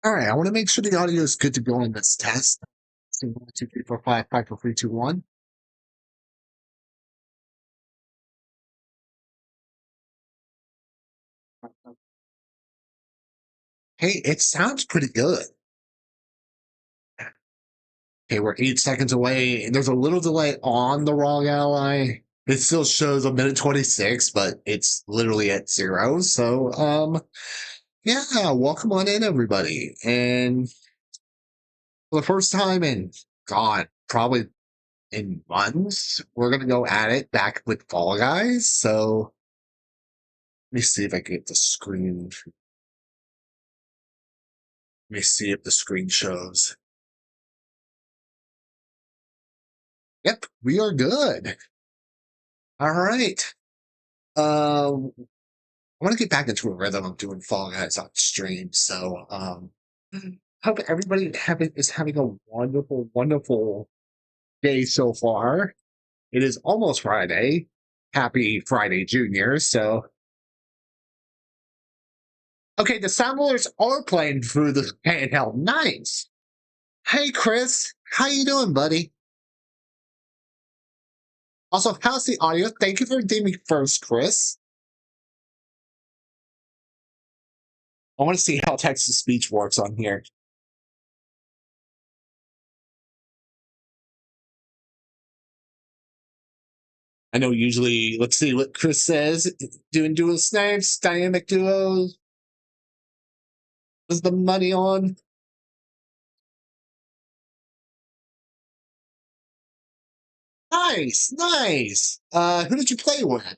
All right, I want to make sure the audio is good to go on this test. So 1, 2, 3, 4, 5, 5, 4, 3, 2, 1. Hey, it sounds pretty good. Okay, we're 8 seconds away. There's a little delay on the ROG ally. It still shows a minute 26, but it's literally at 0. So, yeah, welcome on in, everybody. And for the first time in, God, probably in months, we're gonna go at it back with Fall Guys. So let me see if I can get the screen. Let me see if the screen shows. Yep, we are good. All right. I want to get back into a rhythm of doing Fall Guys on stream. So, hope everybody is having a wonderful, wonderful day so far. It is almost Friday. Happy Friday, Junior. So, okay, the Samblers are playing through the handheld. Nice. Hey, Chris, how you doing, buddy? Also, how's the audio? Thank you for doing me first, Chris. I want to see how text to speech works on here. I know usually, let's see what Chris says. Doing dual snipes, dynamic duos. Was the money on? Nice, nice. Who did you play with?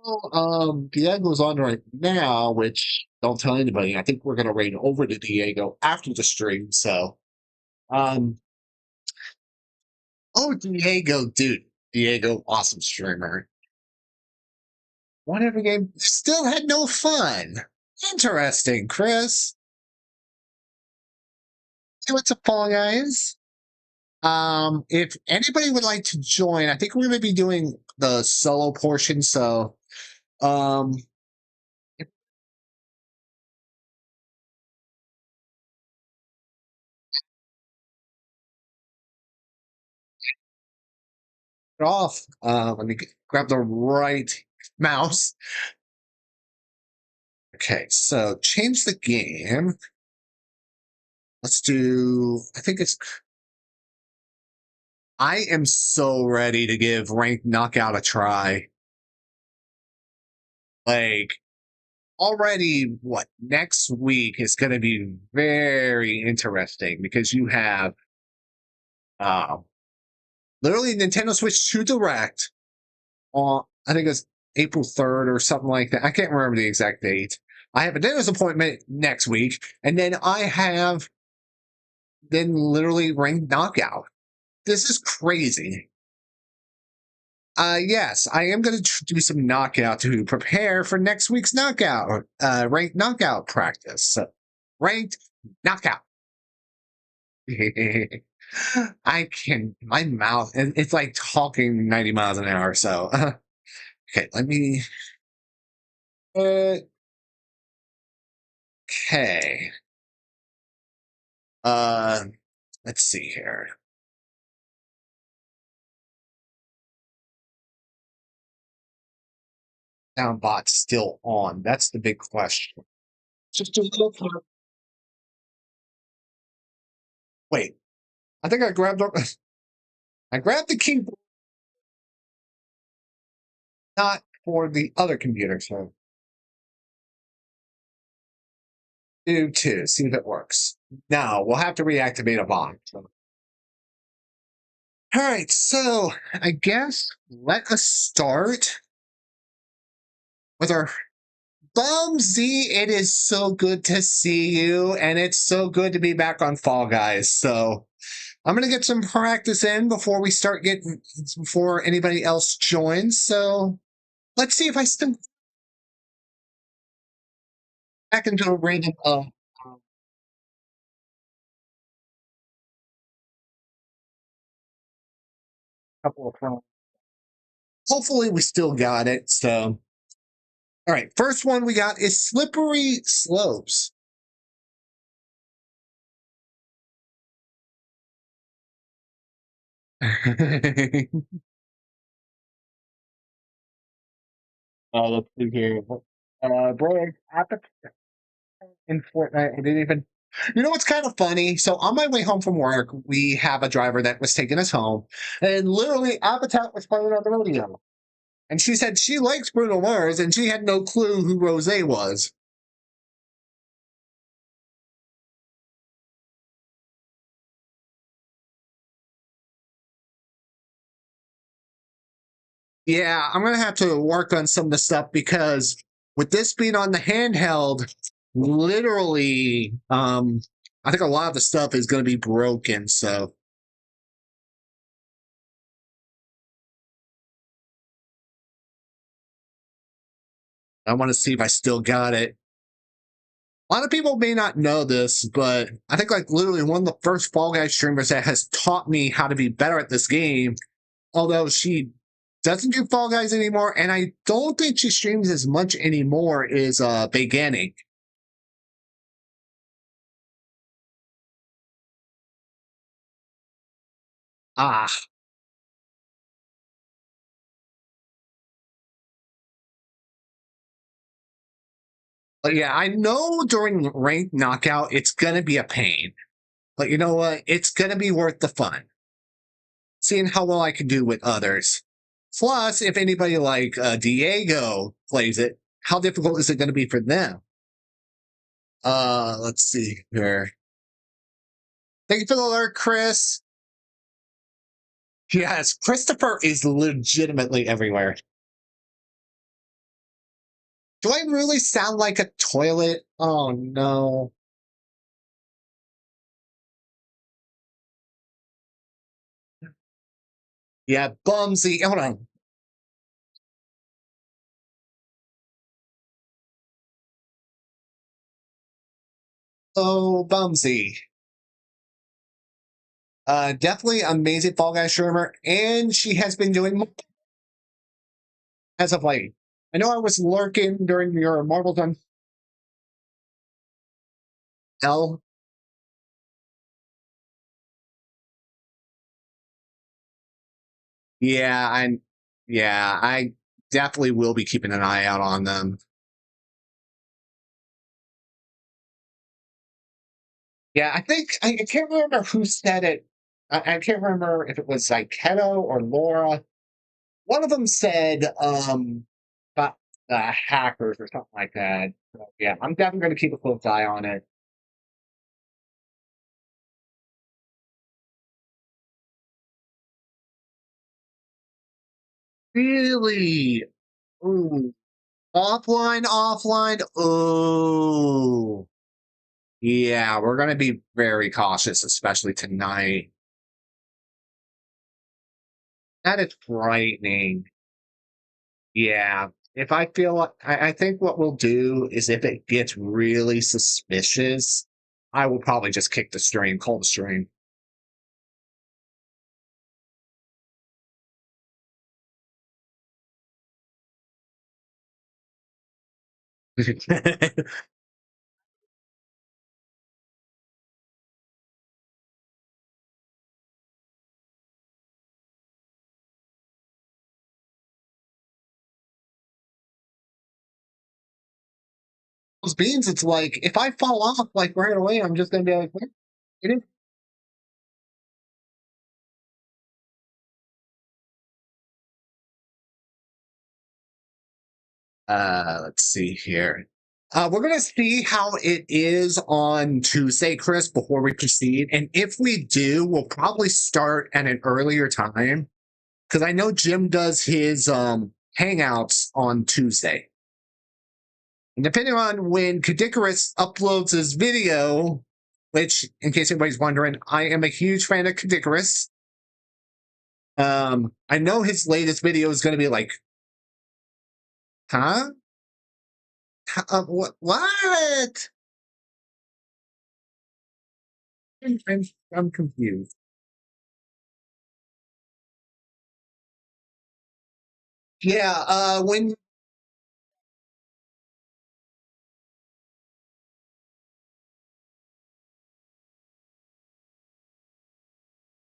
Well, Diego's on right now, which don't tell anybody. I think we're gonna raid over to Diego after the stream. So, um, oh, Diego, dude, Diego, awesome streamer. Won every game, still had no fun. Interesting, Chris. You went to Fall Guys. If anybody would like to join, I think we're going to be doing the solo portion. So, um, off. Let me grab the right mouse. Okay, so change the game. Let's do. I think it's. I am so ready to give ranked knockout a try. Like already, what next week is going to be very interesting because you have um, literally Nintendo Switch 2 Direct on, I think it's April 3rd or something like that. I can't remember the exact date. I have a dentist appointment next week, and then I have then literally ranked knockout. This is crazy. Yes, I am going to do some knockout to prepare for next week's knockout, ranked knockout practice. So, ranked knockout. I can, my mouth, it's like talking 90 miles an hour. So, okay, let me. Uh, okay. Uh, let's see here. Soundbot's still on. That's the big question. Just a little. Wait, I think I grabbed. I grabbed the keyboard, not for the other computer. So do two. See if it works. Now we'll have to reactivate a bot. So. All right, so I guess let us start with our Bumsy. It is so good to see you, and it's so good to be back on Fall Guys. So I'm gonna get some practice in before we start getting before anybody else joins. So let's see if I still back into a random couple of rounds. Hopefully we still got it. So all right, first one we got is Slippery Slopes. Let's see here. Bro, in Fortnite, I didn't even. You know what's kind of funny? So on my way home from work, we have a driver that was taking us home, and literally Appleton was playing on the radio. And she said she likes Bruno Mars, and she had no clue who Rose was. Yeah, I'm gonna have to work on some of the stuff because with this being on the handheld, literally, I think a lot of the stuff is gonna be broken. So I want to see if I still got it. A lot of people may not know this, but I think like literally one of the first Fall Guys streamers that has taught me how to be better at this game, although she doesn't do Fall Guys anymore, and I don't think she streams as much anymore, is beginning. Ah, but yeah, I know during ranked knockout it's gonna be a pain. But you know what? It's gonna be worth the fun. Seeing how well I can do with others. Plus, if anybody like Diego plays it, how difficult is it gonna be for them? Let's see here. Thank you for the alert, Chris. Yes, Christopher is legitimately everywhere. Do I really sound like a toilet? Oh no. Yeah, Bumsy. Hold on. Oh, Bumsy. Definitely amazing Fall Guy streamer, and she has been doing as of late. I know I was lurking during your Marvel time. L. Yeah, I definitely will be keeping an eye out on them. Yeah, I think I can't remember who said it. I can't remember if it was like Keto or Laura. One of them said about hackers or something like that. So, yeah, I'm definitely going to keep a close eye on it. Really? Ooh. Offline, offline. Oh. Yeah, we're going to be very cautious, especially tonight. That is frightening. Yeah. If I feel like, I think what we'll do is if it gets really suspicious, I will probably just kick the stream, call the stream. Those beans, it's like if I fall off like right away, I'm just gonna be like, "What? It is." Let's see here. We're gonna see how it is on Tuesday, Chris, before we proceed. And if we do, we'll probably start at an earlier time because I know Jim does his hangouts on Tuesday. And depending on when Kadikarus uploads his video, which, in case anybody's wondering, I am a huge fan of Kadikarus. I know his latest video is going to be like, huh? What? What? I'm, I'm confused. Yeah, when it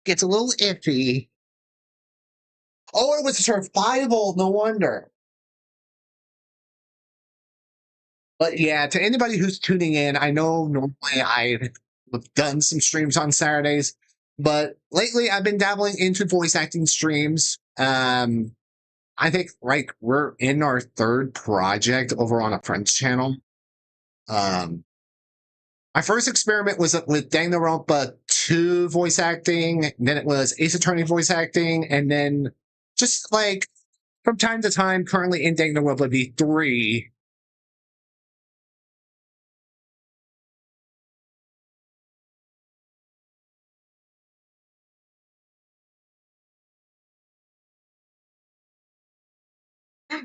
gets a little iffy. Oh, it was survival. No wonder. But yeah, to anybody who's tuning in, I know normally I've done some streams on Saturdays, but lately I've been dabbling into voice acting streams. I think like we're in our third project over on a friend's channel. Um, my first experiment was with Danganronpa 2 voice acting, then it was Ace Attorney voice acting, and then just like from time to time, currently in Danganronpa V3.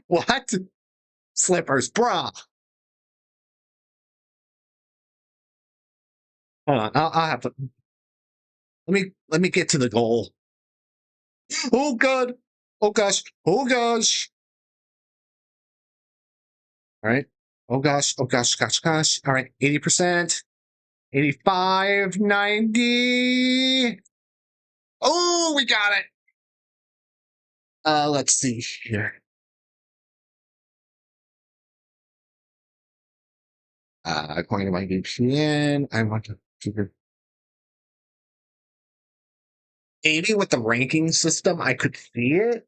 What? Slippers, brah. Hold on, I'll have to let me get to the goal. Oh god. Oh gosh. Oh gosh. All right. Oh gosh. Oh gosh. Gosh. Gosh. All right. 80%. 85. 90. Oh, we got it. Let's see here. According to my VPN, I want to figure 80 with the ranking system. I could see it.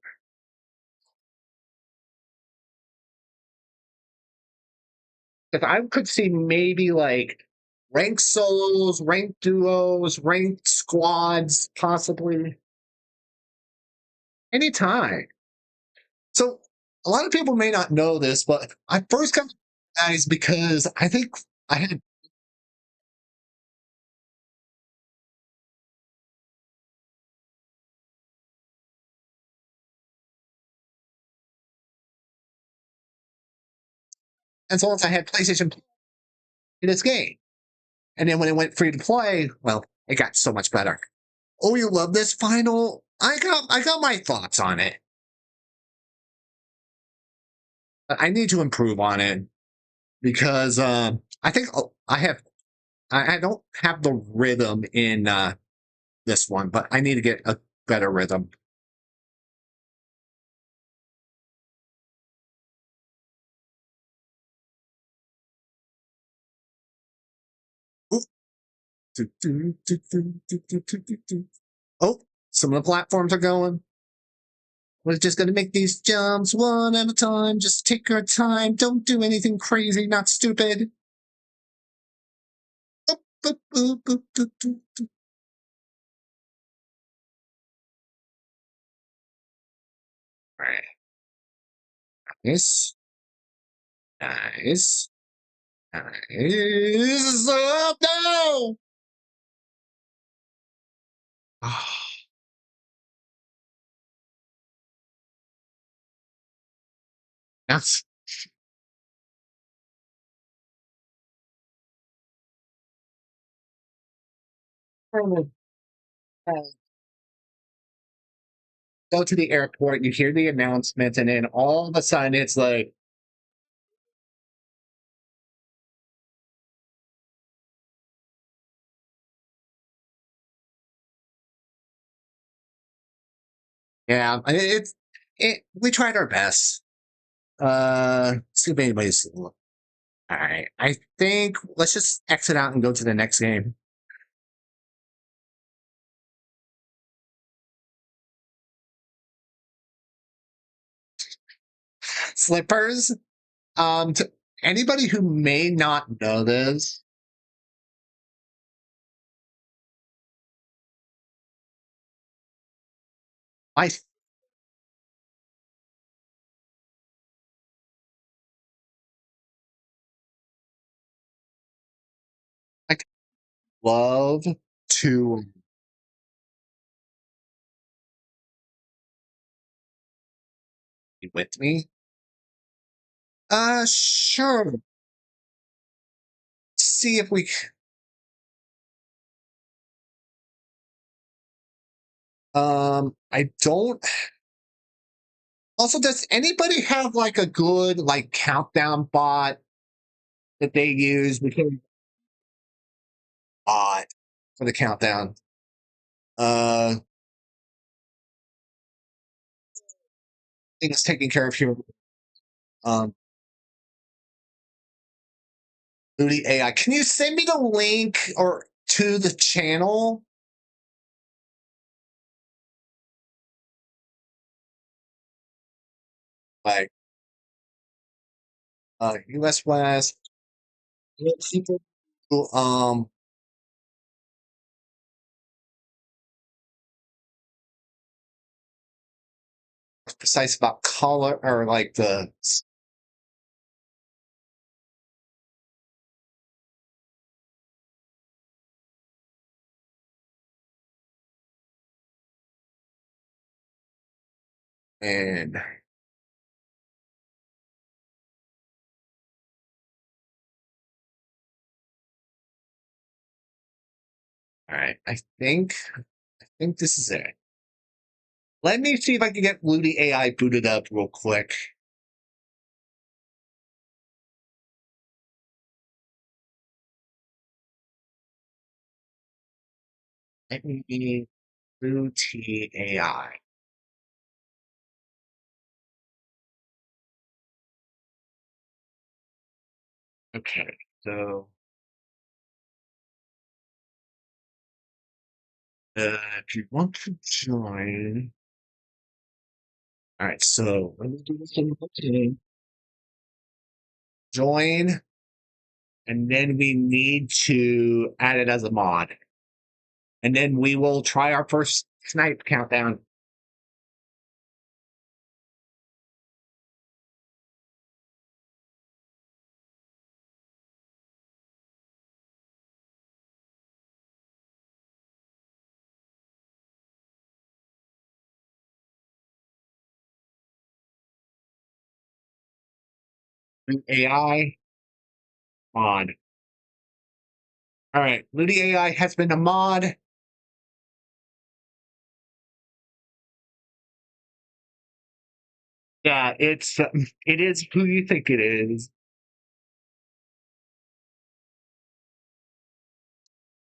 If I could see maybe like ranked solos, ranked duos, ranked squads, possibly anytime. So a lot of people may not know this, but I first got to guys because I think I had as long as I had PlayStation in this game. And then when it went free to play, well, it got so much better. Oh, you love this final? I got my thoughts on it. I need to improve on it because I think I don't have the rhythm in this one, but I need to get a better rhythm. Ooh. Oh, some of the platforms are going. We're just gonna make these jumps one at a time. Just take our time. Don't do anything crazy, not stupid. Boop, boop, boop, boop, boop, boop, boop. All right. Nice. Nice. Nice. Oh, no! Oh, that's go to the airport, you hear the announcement, and then all of a sudden it's like, yeah, we tried our best. See if anybody's all right. I think let's just exit out and go to the next game. Slippers. To anybody who may not know this, I I love to be with me. Sure. See if we. I don't. Also, does anybody have like a good like countdown bot that they use? Because bot for the countdown. Uh, things taken care of here. Um, Moody AI. Can you send me the link or to the channel? Like US West. People who, precise about color or like the and all right. I think this is it. Let me see if I can get Moody AI booted up real quick. Let me Moody AI. Okay, so if you want to join, all right. So let me do this one more time. Join, and then we need to add it as a mod, and then we will try our first snipe countdown. AI mod. All right, Moody AI has been a mod. Yeah, it is who you think it is.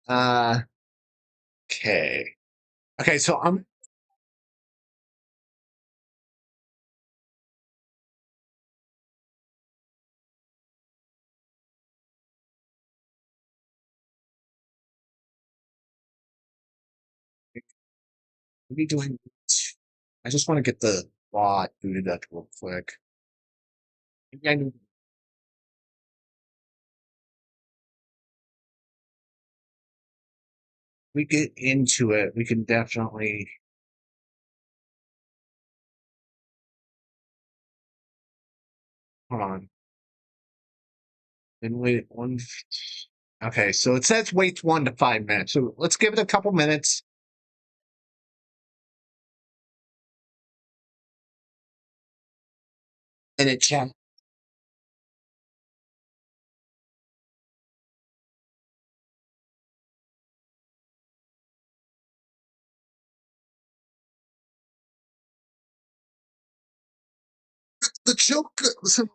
Uh, okay. Okay, so I'm maybe doing. I just want to get the bot booted up real quick. Maybe I need, we get into it. We can definitely hold on. Then wait one. Okay, so it says wait 1 to 5 minutes. So let's give it a couple minutes and it chat. The joke. So,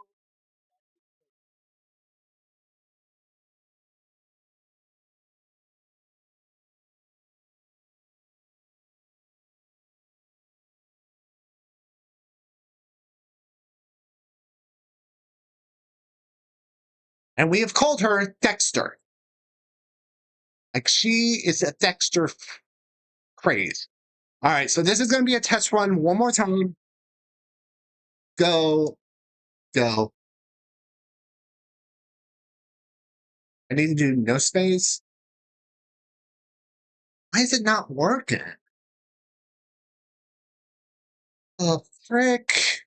and we have called her Dexter. Like she is a Dexter craze. All right, so this is going to be a test run. One more time. Go, go. I need to do no space. Why is it not working? Oh, frick.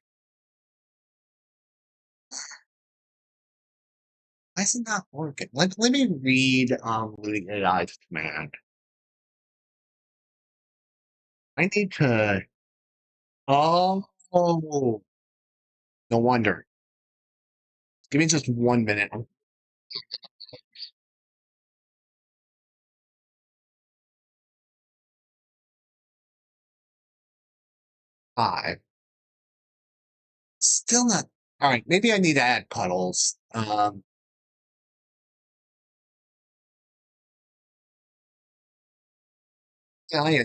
Why is it not working? Let me read Looting AI's command. I need to. Oh, no wonder. Give me just 1 minute. 5. Still not. All right, maybe I need to add puddles. Yeah,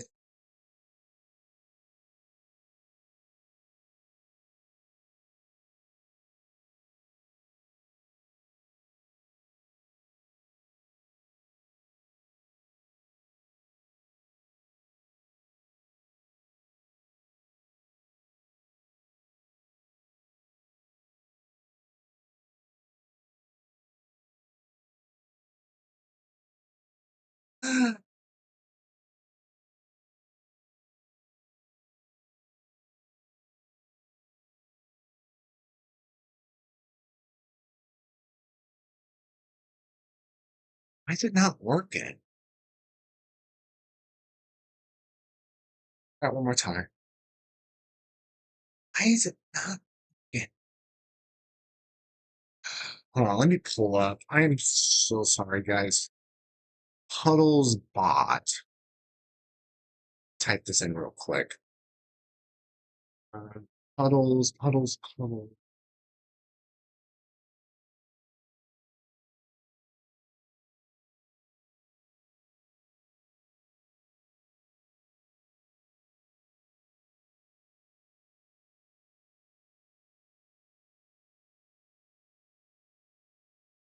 Why is it not working? Try one more time. Why is it not working? Hold on, let me pull up. I am so sorry, guys. Puddles bot. Type this in real quick. Puddles.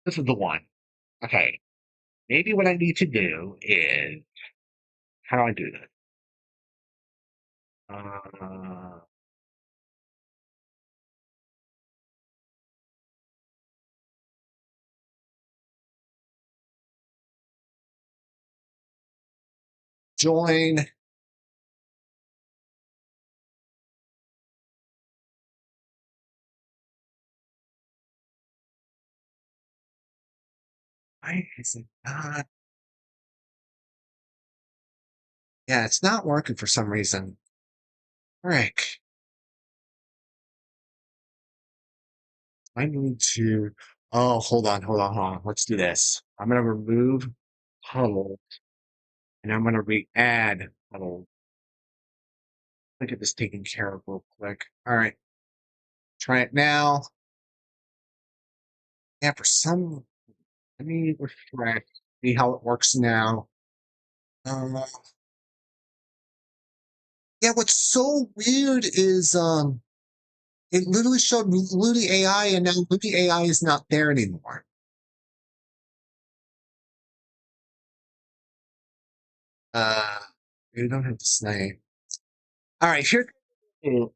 This is the one. Okay. Maybe what I need to do is how do I do this? Uh, join. Why is it not? Yeah, it's not working for some reason. Frick. I need to. Oh, hold on. Let's do this. I'm gonna remove huddle and I'm gonna re-add huddle. Look at this taken care of real quick. All right, try it now. Yeah, for some, let me refresh, see how it works now. Uh, yeah, what's so weird is it literally showed Ludi AI, and now Ludi AI is not there anymore. Uh, we don't have this name. All right, here. Till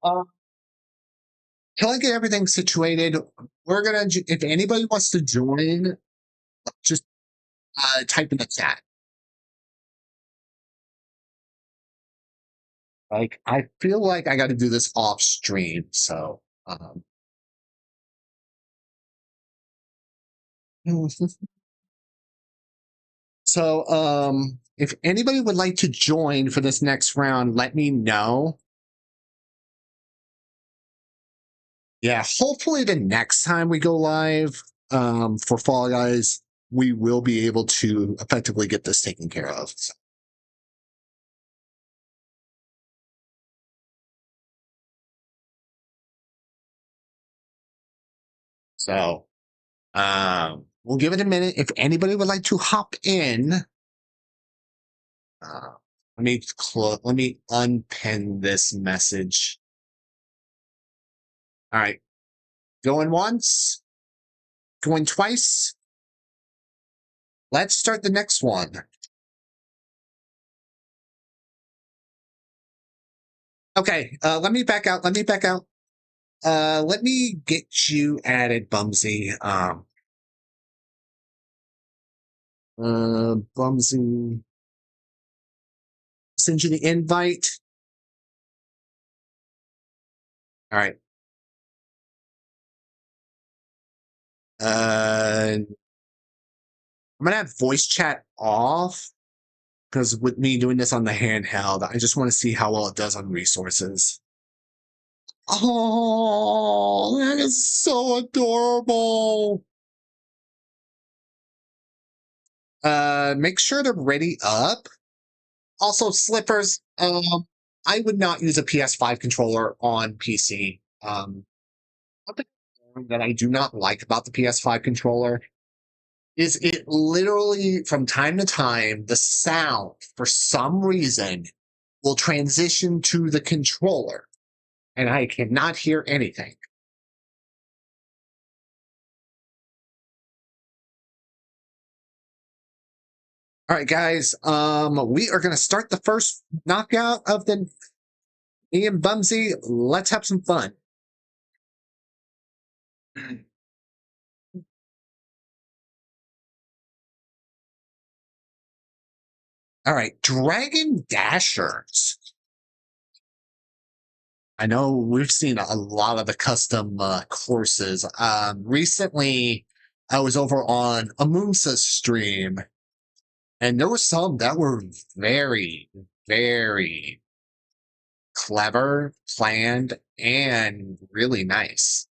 I get everything situated, we're gonna. If anybody wants to join, just type in the chat. Like, I feel like I got to do this off stream, so. If anybody would like to join for this next round, let me know. Yeah, hopefully the next time we go live for Fall Guys, we will be able to effectively get this taken care of. So we'll give it a minute. If anybody would like to hop in, uh, let me unpin this message. All right, going once, going twice. Let's start the next one. Okay, let me back out. Let me get you added, Bumsy. Bumsy, send you the invite. All right. I'm gonna have voice chat off because with me doing this on the handheld, I just want to see how well it does on resources. Oh, that is so adorable. Make sure to ready up. Also, slippers. I would not use a PS5 controller on PC. Something that I do not like about the PS5 controller is it literally, from time to time, the sound, for some reason, will transition to the controller, and I cannot hear anything. All right, guys. We are going to start the first knockout of the me and Bumsy. Let's have some fun. All right, Dragon Dashers. I know we've seen a lot of the custom courses. Recently, I was over on Amunsa's stream, and there were some that were very, very clever, planned, and really nice.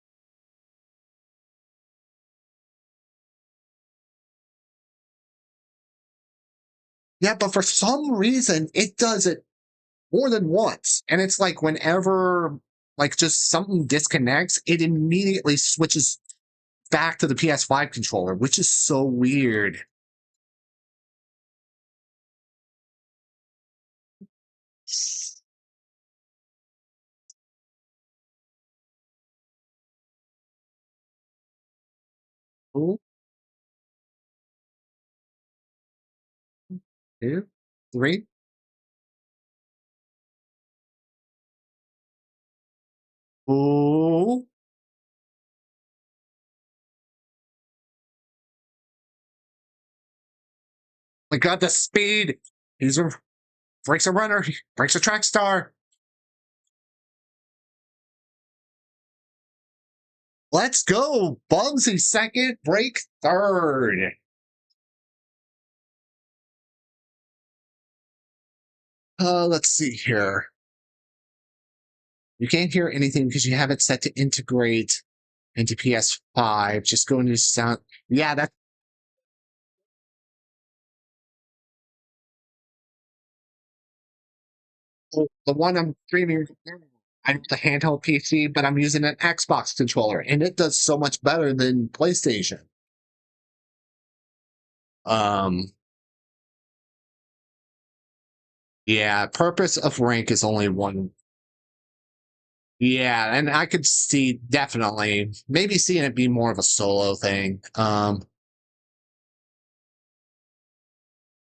Yeah, but for some reason, it does it more than once. And it's like whenever like just something disconnects, it immediately switches back to the PS5 controller, which is so weird. Ooh, two, three. Ooh, my God, the speed. He's a breaks a runner, breaks a track star. Let's go. Bugsy second, break third. Let's see here. You can't hear anything because you have it set to integrate into PS5. Just go into sound. Yeah, that's the one I'm streaming. I'm the handheld PC, but I'm using an Xbox controller, and it does so much better than PlayStation. Um, yeah, purpose of rank is only one. Yeah, and I could see definitely maybe seeing it be more of a solo thing.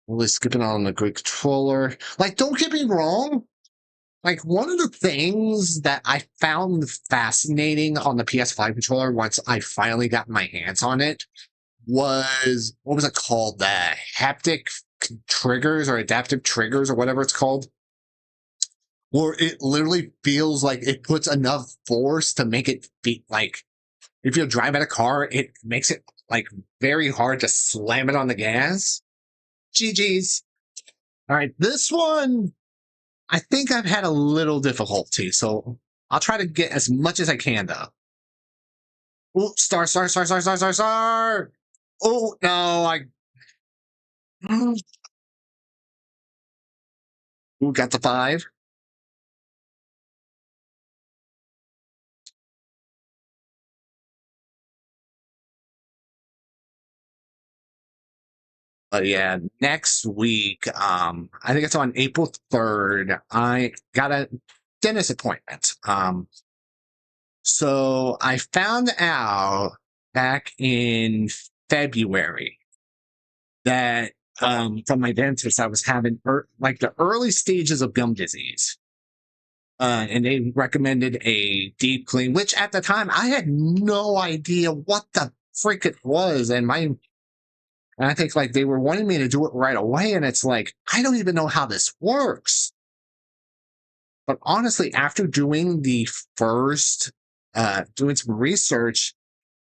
Really skipping on the Greek controller. Like, don't get me wrong. Like, one of the things that I found fascinating on the PS5 controller once I finally got my hands on it was what was it called? The haptic triggers or adaptive triggers or whatever it's called. Where it literally feels like it puts enough force to make it be like if you're driving a car, it makes it like very hard to slam it on the gas. GG's. All right, this one I think I've had a little difficulty, so I'll try to get as much as I can though. Oh, star, star, star, star, star, star, star. Oh no, I Ooh, got the five. But yeah, next week, I think it's on April 3rd. I got a dentist appointment. So I found out back in February that from my dentist I was having like the early stages of gum disease. And they recommended a deep clean, which at the time I had no idea what the frick it was. And I think like they were wanting me to do it right away. And it's like, I don't even know how this works. But honestly, after doing the first, doing some research,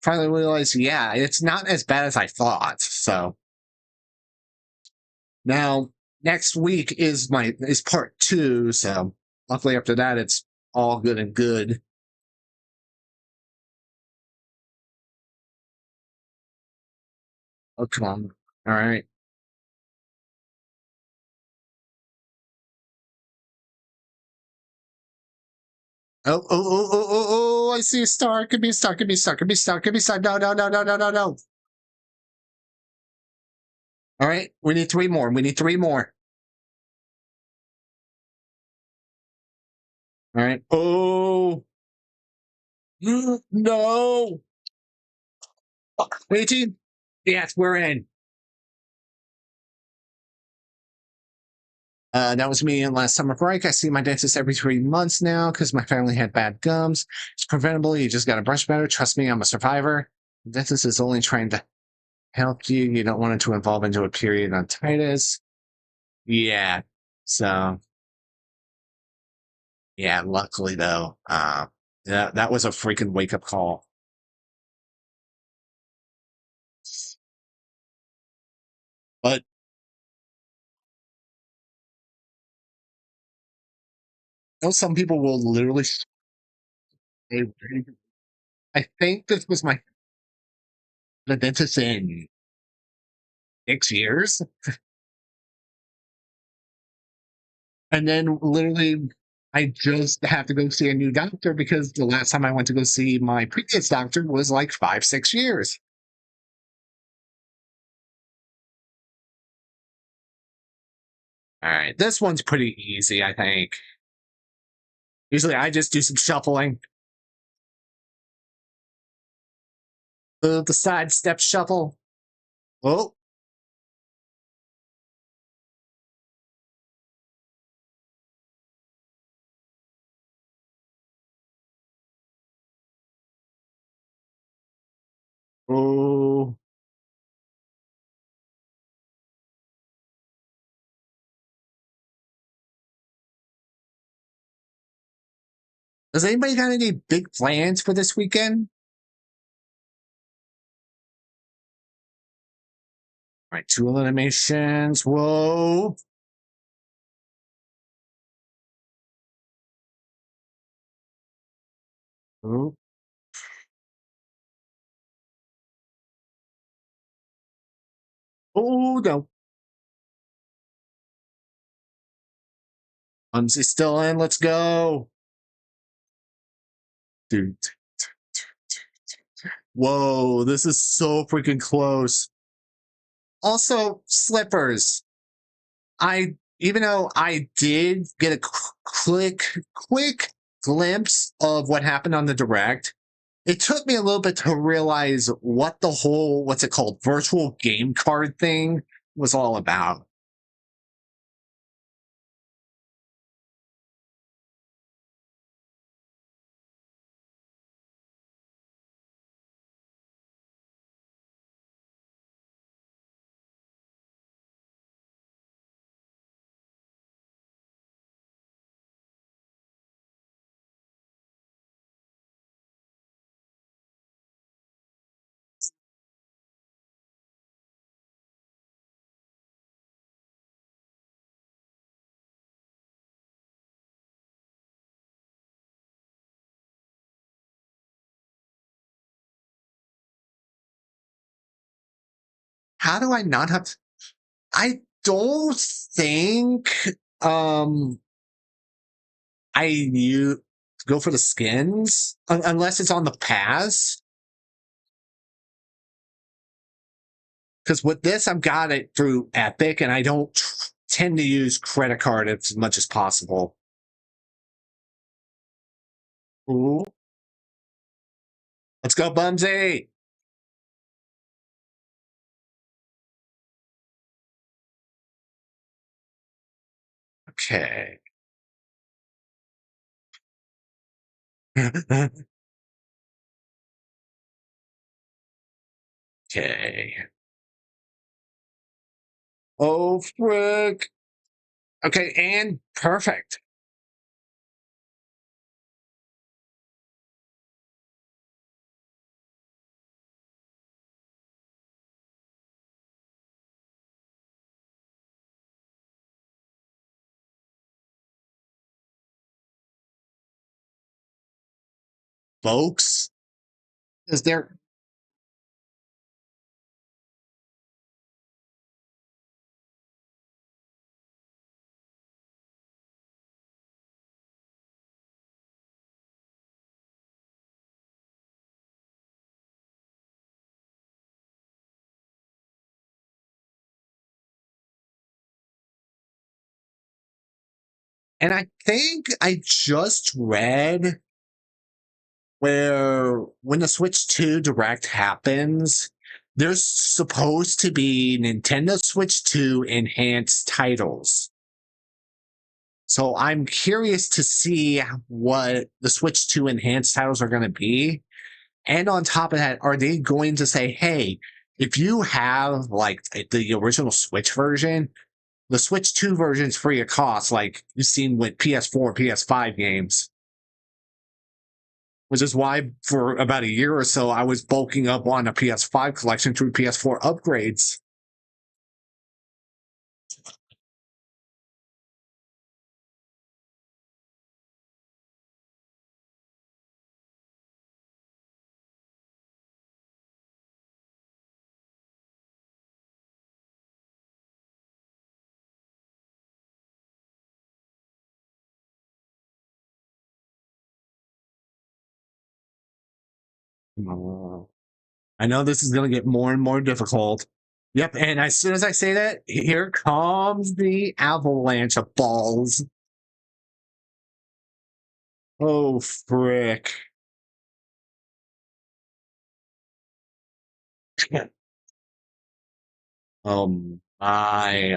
finally realized, yeah, it's not as bad as I thought. So now next week is part two. So luckily after that, it's all good and good. Oh, come on. All right. Oh, oh, oh, oh, oh, oh, I see a star. Could be a star. Could be a star. Could be a star. Could be a star. No, no, no, no, no, no, no. All right. We need three more. We need three more. All right. Oh, no. 18. Yes, we're in. That was me in last summer break. I see my dentist every 3 months now because my family had bad gums. It's preventable. You just got to brush better. Trust me, I'm a survivor. The dentist is only trying to help you. You don't want it to evolve into a period on tinnitus. Yeah. So yeah, luckily though, that was a freaking wake up call. But you know, some people will literally say, I think this was my the dentist in 6 years. And then literally I just have to go see a new doctor because the last time I went to go see my previous doctor was like 5, 6 years. All right. This one's pretty easy, I think. Usually I just do some shuffling. The side step shuffle. Oh, oh. Does anybody got any big plans for this weekend? All right, two eliminations. Whoa. Oh, oh no. Is still in. Let's go. Dude. Whoa, this is so freaking close. Also, slippers. I even though I did get a quick glimpse of what happened on the direct, it took me a little bit to realize what the whole what's it called virtual game card thing was all about. How do I not have? I don't think um I you go for the skins unless it's on the pass. Because with this, I've got it through Epic, and I don't tend to use credit card as much as possible. Ooh, let's go, Bumsy. Okay. Okay. Oh, frick. Okay, and perfect. Folks, is there and I think I just read where when the Switch 2 Direct happens, there's supposed to be Nintendo Switch 2 enhanced titles. So I'm curious to see what the Switch 2 enhanced titles are going to be. And on top of that, are they going to say, hey, if you have like the original Switch version, the Switch 2 version's free of cost, like you've seen with PS4, PS5 games. Which is why for about a year or so I was bulking up on a PS5 collection through PS4 upgrades. I know this is going to get more and more difficult. Yep, and as soon as I say that, here comes the avalanche of balls. Oh, frick. Oh my.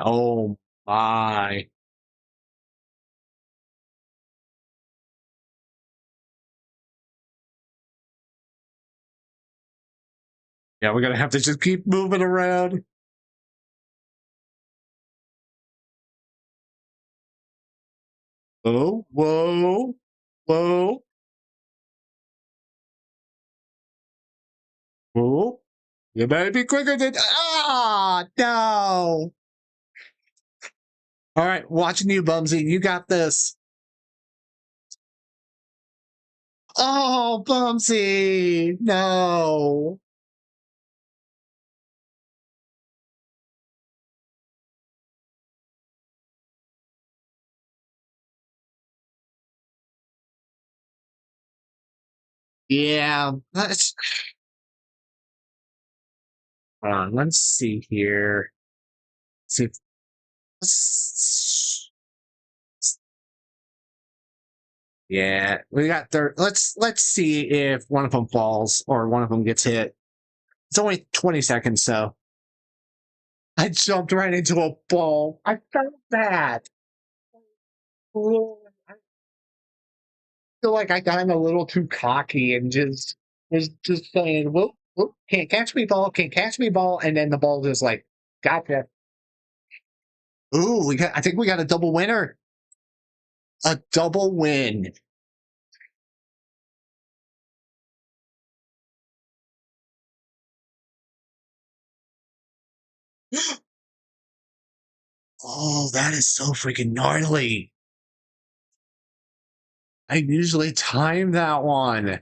Yeah, we're going to have to just keep moving around. Oh, whoa, whoa, whoa. You better be quicker than. Ah, no. All right, watching you, Bumsy. You got this. Oh, Bumsy. No. Yeah, let's see here. See, yeah, we got third. Let's see if one of them falls or one of them gets hit. It's only 20 seconds, so I jumped right into a ball. I felt that. Oh, I feel like I got a little too cocky and just was just saying, "Whoop, whoop, can't catch me, ball, can't catch me, ball," and then the ball just like, gotcha. Ooh, we got. I think we got a double winner. A double win. Oh, that is so freaking gnarly. I usually time that one.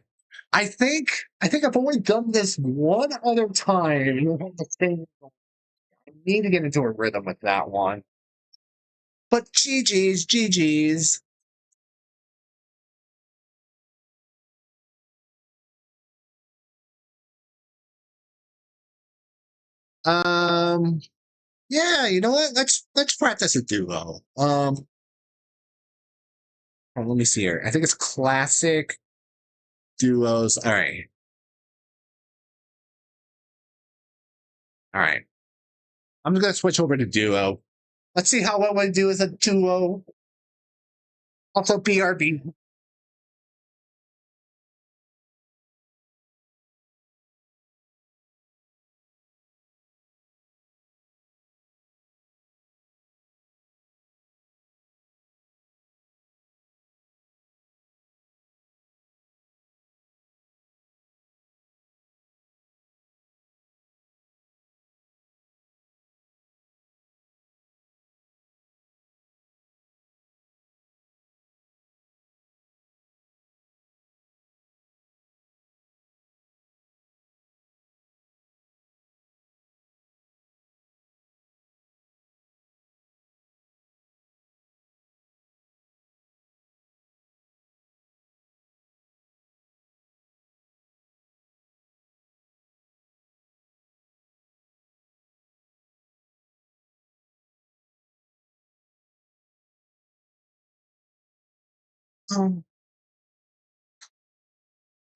I think I've only done this one other time. I need to get into a rhythm with that one. But GG's, GG's. Um, yeah, you know what? Let's practice a duo. Let me see here. I think it's classic duos. All right. I'm just gonna switch over to duo. Let's see how well I do as a duo. Also BRB.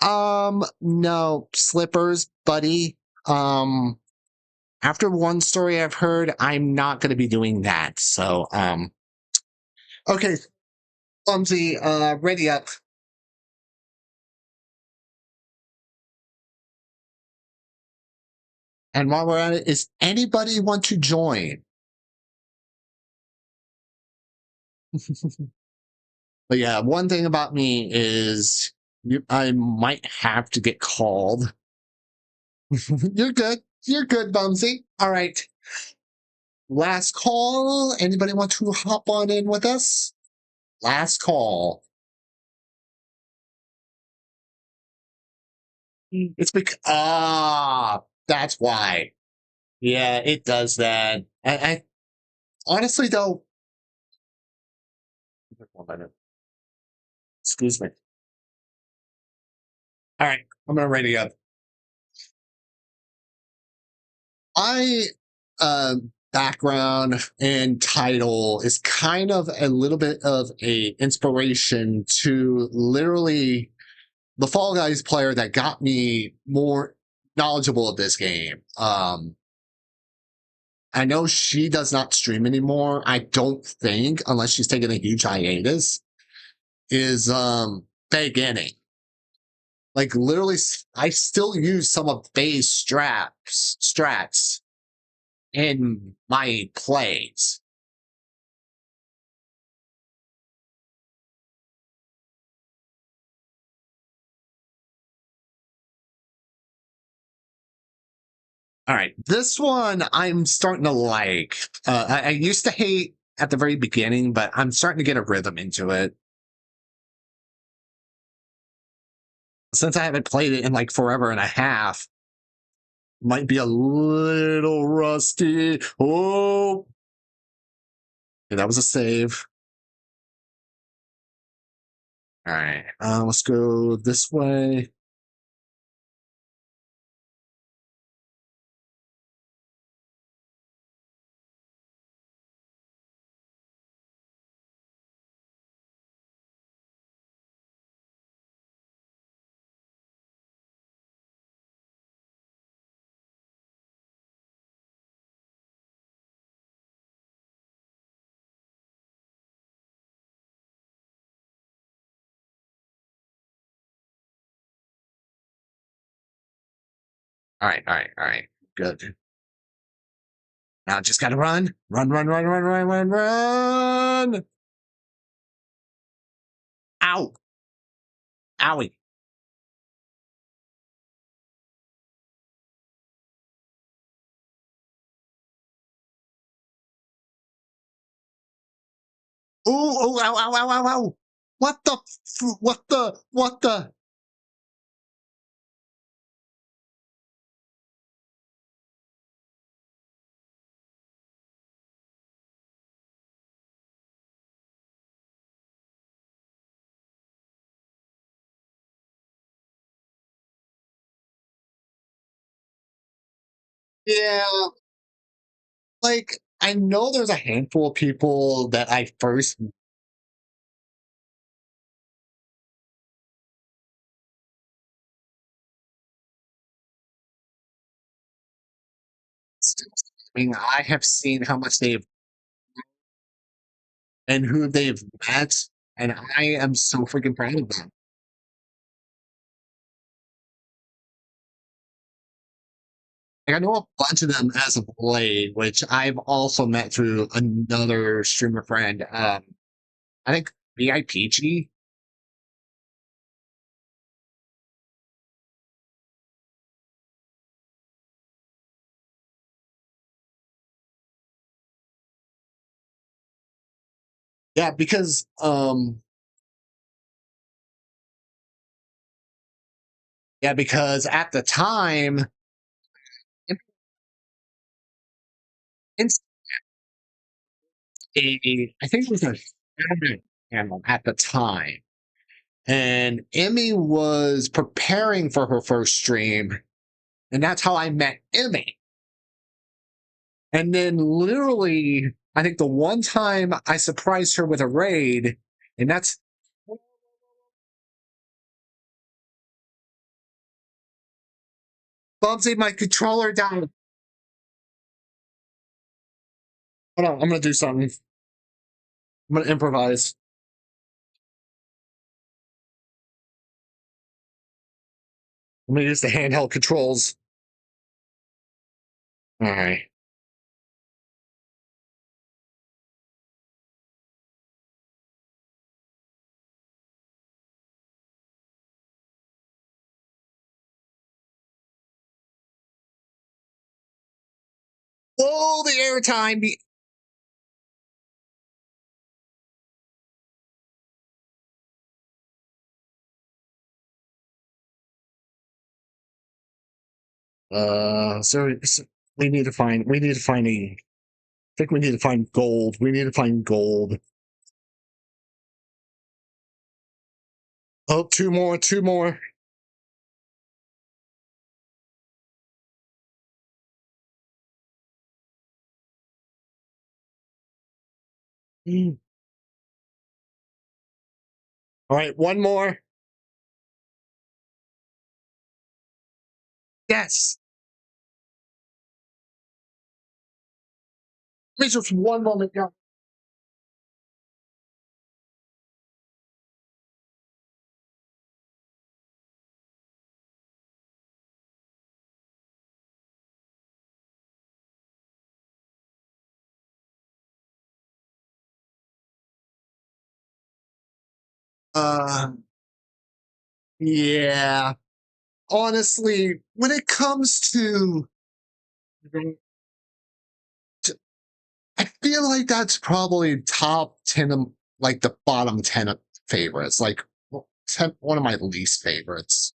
Um, no, slippers, buddy. Um, After one story I've heard, I'm not going to be doing that. So, okay, Clumsy, ready up. And while we're at it, is anybody want to join? But yeah, one thing about me is I might have to get called. You're good. You're good, Bumsy. All right. Last call. Anybody want to hop on in with us? Last call. It's because that's why. Yeah, it does that. I honestly though. One minute. Excuse me. All right, I'm gonna ready up. I background and title is kind of a little bit of a inspiration to literally the Fall Guys player that got me more knowledgeable of this game. I know she does not stream anymore. I don't think, unless she's taking a huge hiatus, is beginning. Like literally, I still use some of Faye's strats in my plays. All right, this one I'm starting to like. I used to hate at the very beginning, but I'm starting to get a rhythm into it. Since I haven't played it in like forever and a half, might be a little rusty. Oh, yeah, that was a save. All right, let's go this way. All right, all right, all right. Good. Now just gotta run, run, run, run, run, run, run, run. Ow, owie. Ooh, ooh, ow, ow, ow, ow, ow. What the, what the? Yeah, like I know there's a handful of people that I first I mean, I have seen how much they've and who they've met, and I am so freaking proud of them. Like, I know a bunch of them as of late, which I've also met through another streamer friend. I think VIPG. Yeah, because at the time, it's I think it was a channel at the time, and Emmy was preparing for her first stream, and that's how I met Emmy. And then literally, I think the one time I surprised her with a raid, and that's Bubsy, my controller down. Hold on, I'm gonna do something. I'm gonna improvise. I'm gonna use the handheld controls. All right. Oh, the airtime. So we need to find I think we need to find gold. We need to find gold. Oh, two more, two more. Mm. All right, one more. Yes. Please just one moment. Yeah. Uh, yeah. Honestly, when it comes I feel like that's probably top 10 of like the bottom 10 of favorites. Like 10, one of my least favorites.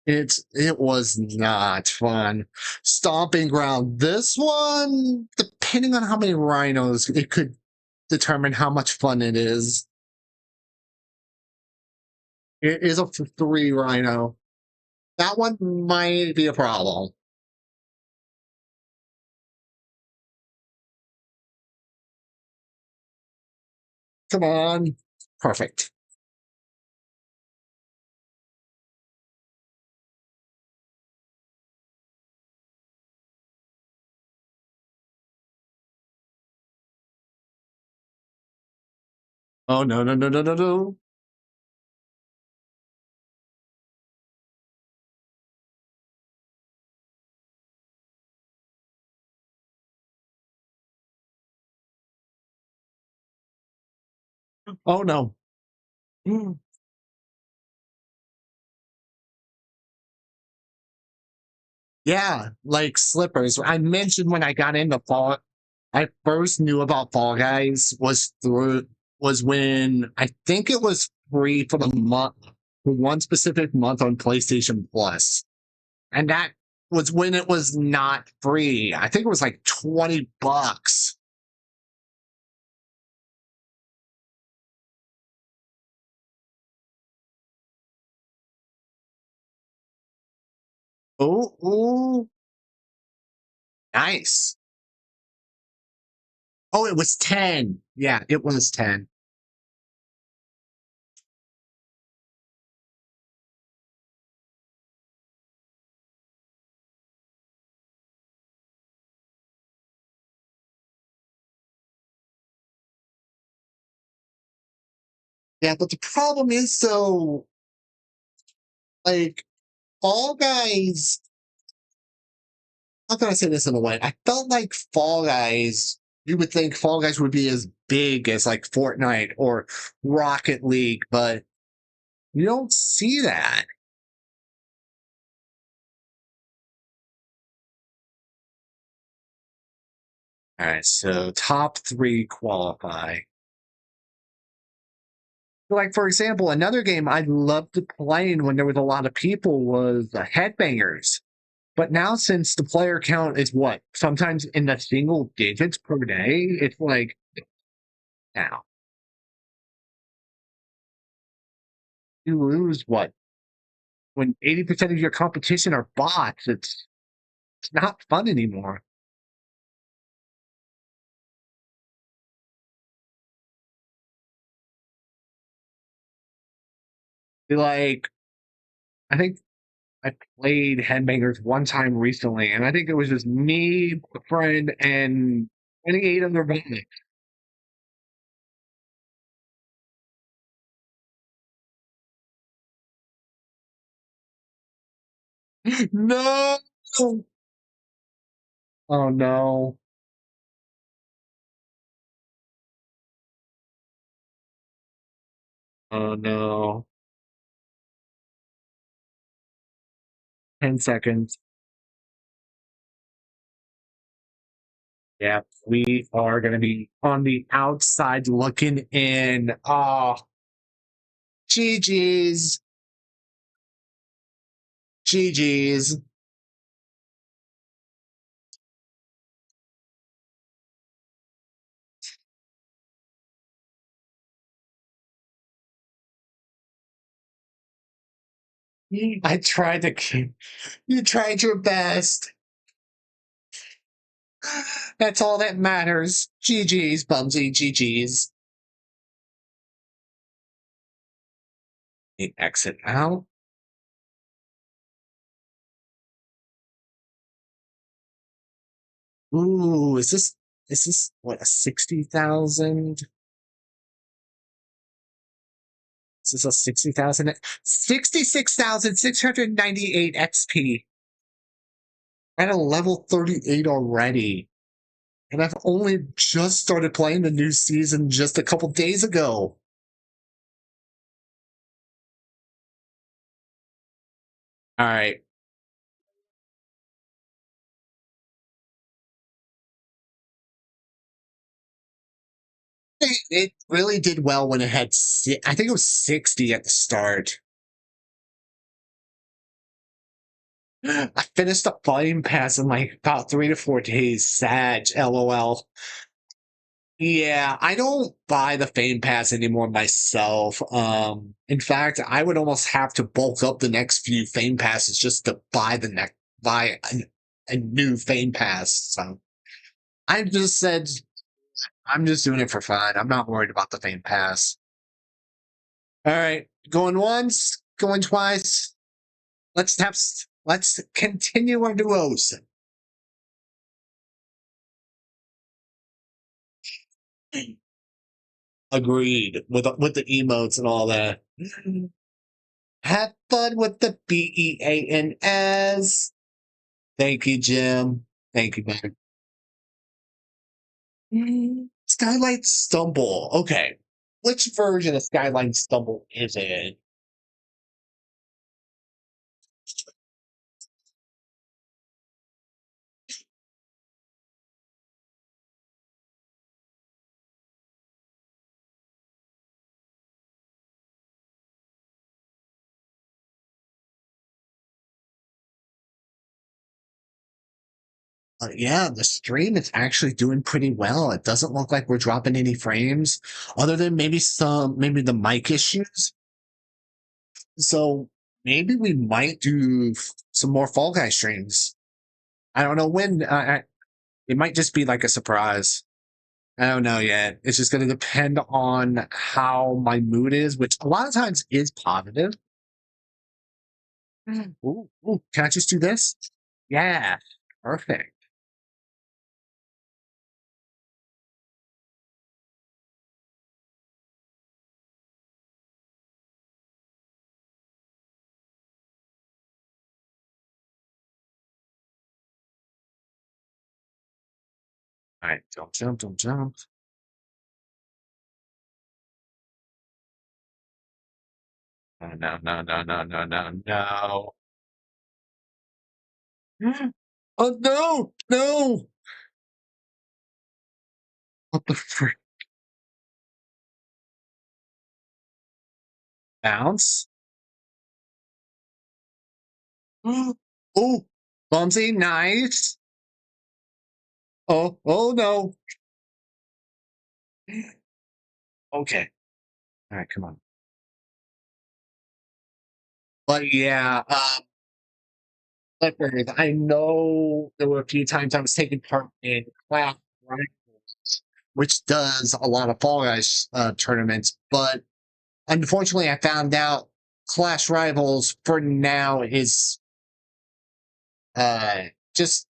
It was not fun. Stomping ground. This one, depending on how many rhinos, it could determine how much fun it is. It is a three rhino. That one might be a problem. Come on. Perfect. Oh no, no, no, no, no, no. Oh no. Mm. Yeah, like slippers. I mentioned when I got into fall, I first knew about Fall Guys was when I think it was free for the month for one specific month on PlayStation Plus. And that was when it was not free. I think it was like $20. Oh, ooh, nice. Oh, it was 10. Yeah, it was 10. Yeah, but the problem is though, like Fall Guys, how can I say this in a way? I felt like Fall Guys, you would think Fall Guys would be as big as like Fortnite or Rocket League, but you don't see that. All right, so top three qualify. Like, for example, another game I loved playing when there was a lot of people was Headbangers. But now, since the player count is what, sometimes in the single digits per day, it's like, now you lose what? When 80% of your competition are bots, it's not fun anymore. Like, I think I played Headbangers one time recently, and I think it was just me, a friend, and 28 other bots. No! Oh no. Oh no. 10 seconds. Yeah, we are going to be on the outside looking in. Oh, GG's. GG's. I tried to keep. You tried your best. That's all that matters. GG's, Bumsy. GG's. Exit out. Ooh, is this what, a 60,000? Is this a 60,000? 66,698 XP at a level 38 already. And I've only just started playing the new season just a couple days ago. All right. It really did well when it had, I think it was 60 at the start. I finished the Flame Pass in like about 3 to 4 days. Sad, lol. Yeah, I don't buy the Fame Pass anymore myself. In fact, I would almost have to bulk up the next few Fame Passes just to buy a new Fame Pass. So I just said I'm just doing it for fun. I'm not worried about the Fame Pass. All right, going once, going twice. Let's continue our duos. Agreed with the emotes and all that. Have fun with the BEANS. Thank you, Jim. Thank you, man. Skylight Stumble. Okay. Which version of Skylight Stumble is it? Yeah, the stream is actually doing pretty well. It doesn't look like we're dropping any frames, other than maybe the mic issues. So maybe we might do some more Fall Guy streams. I don't know when. It might just be like a surprise. I don't know yet. It's just going to depend on how my mood is, which a lot of times is positive. Ooh, ooh, can I just do this? Yeah, perfect. All right, don't jump, don't jump. Oh, no, no, no, no, no, no, no. Oh, no, no. What the frick? Bounce? Oh, Bumsy, nice. Oh, no. Okay. All right, come on. But yeah, Clippers, I know there were a few times I was taking part in class rifles, which does a lot of Fall Guys tournaments, but unfortunately, I found out Clash Rivals for now is just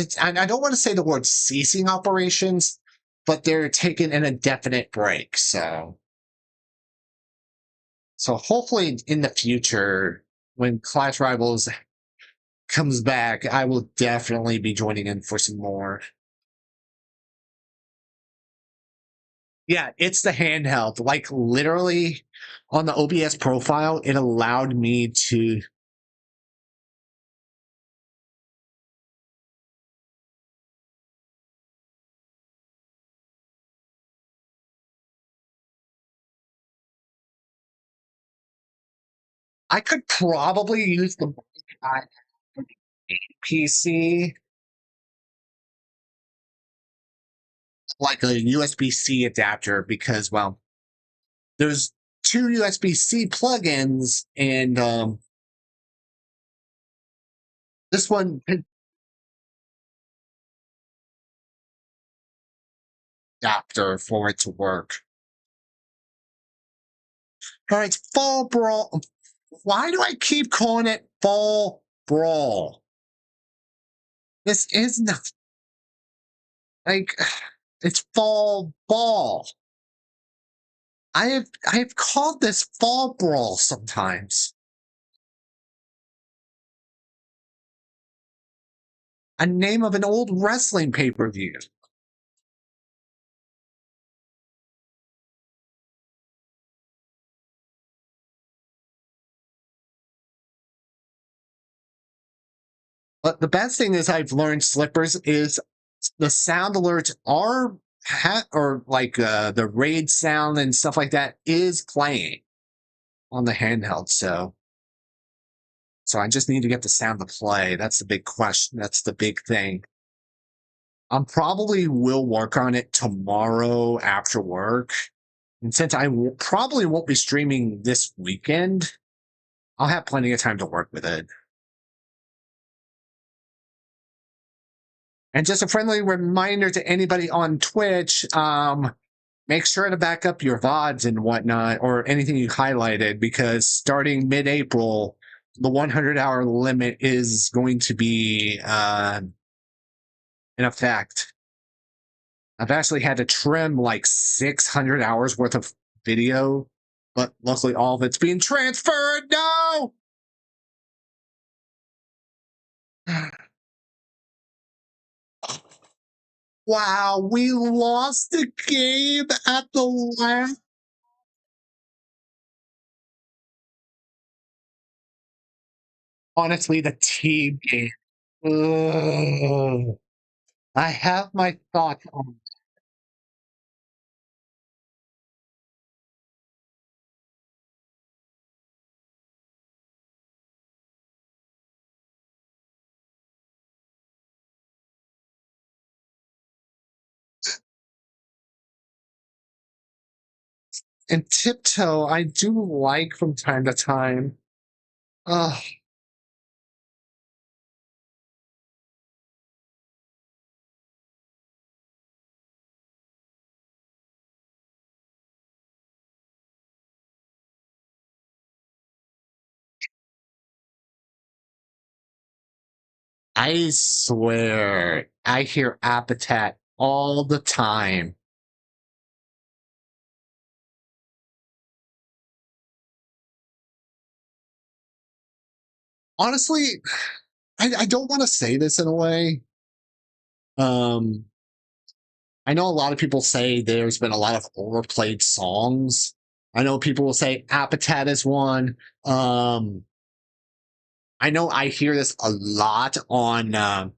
I don't want to say the word ceasing operations, but they're taking an indefinite break. So hopefully in the future, when Clash Rivals comes back, I will definitely be joining in for some more. Yeah, it's the handheld. Like literally on the OBS profile, it allowed me to. I could probably use the PC, like a USB-C adapter, because, well, there's two USB-C plugins, and this one adapter for it to work. All right, Fall Brawl. Why do I keep calling it Fall Brawl? This is not like it's Fall Ball. I have called this Fall Brawl sometimes. A name of an old wrestling pay-per-view. But the best thing is I've learned slippers is the sound alerts are or like the raid sound and stuff like that is playing on the handheld. So I just need to get the sound to play. That's the big question. That's the big thing. I probably will work on it tomorrow after work. And since probably won't be streaming this weekend, I'll have plenty of time to work with it. And just a friendly reminder to anybody on Twitch, make sure to back up your VODs and whatnot, or anything you highlighted, because starting mid-April, the 100-hour limit is going to be in effect. I've actually had to trim like 600 hours worth of video, but luckily all of it's being transferred. No! Wow, we lost the game at the last. Honestly, the team game. Ugh. I have my thoughts on and Tiptoe. I do like from time to time. Ugh. I swear, I hear Appetat all the time. Honestly, I don't want to say this in a way. Um, I know a lot of people say there's been a lot of overplayed songs. I know people will say Appetat is one. Um, I know I hear this a lot on.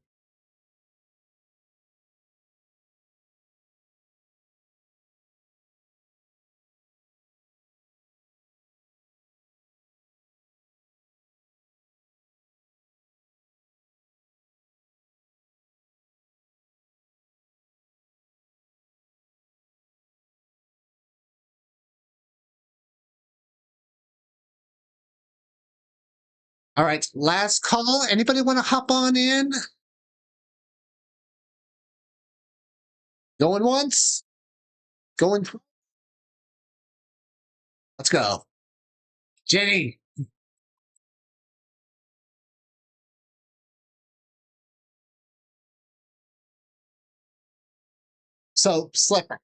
All right, last call. Anybody want to hop on in? Going once? Going. Let's go, Jenny. So Slipper.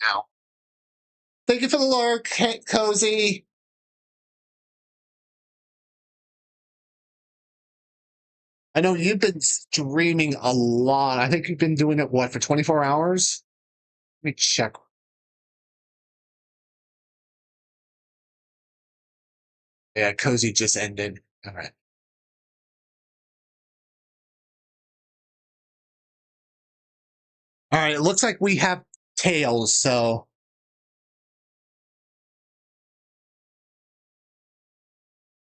Now, thank you for the lurk, Cozy. I know you've been streaming a lot. I think you've been doing it, what, for 24 hours? Let me check. Yeah, Cozy just ended. All right. All right, it looks like we have tails. So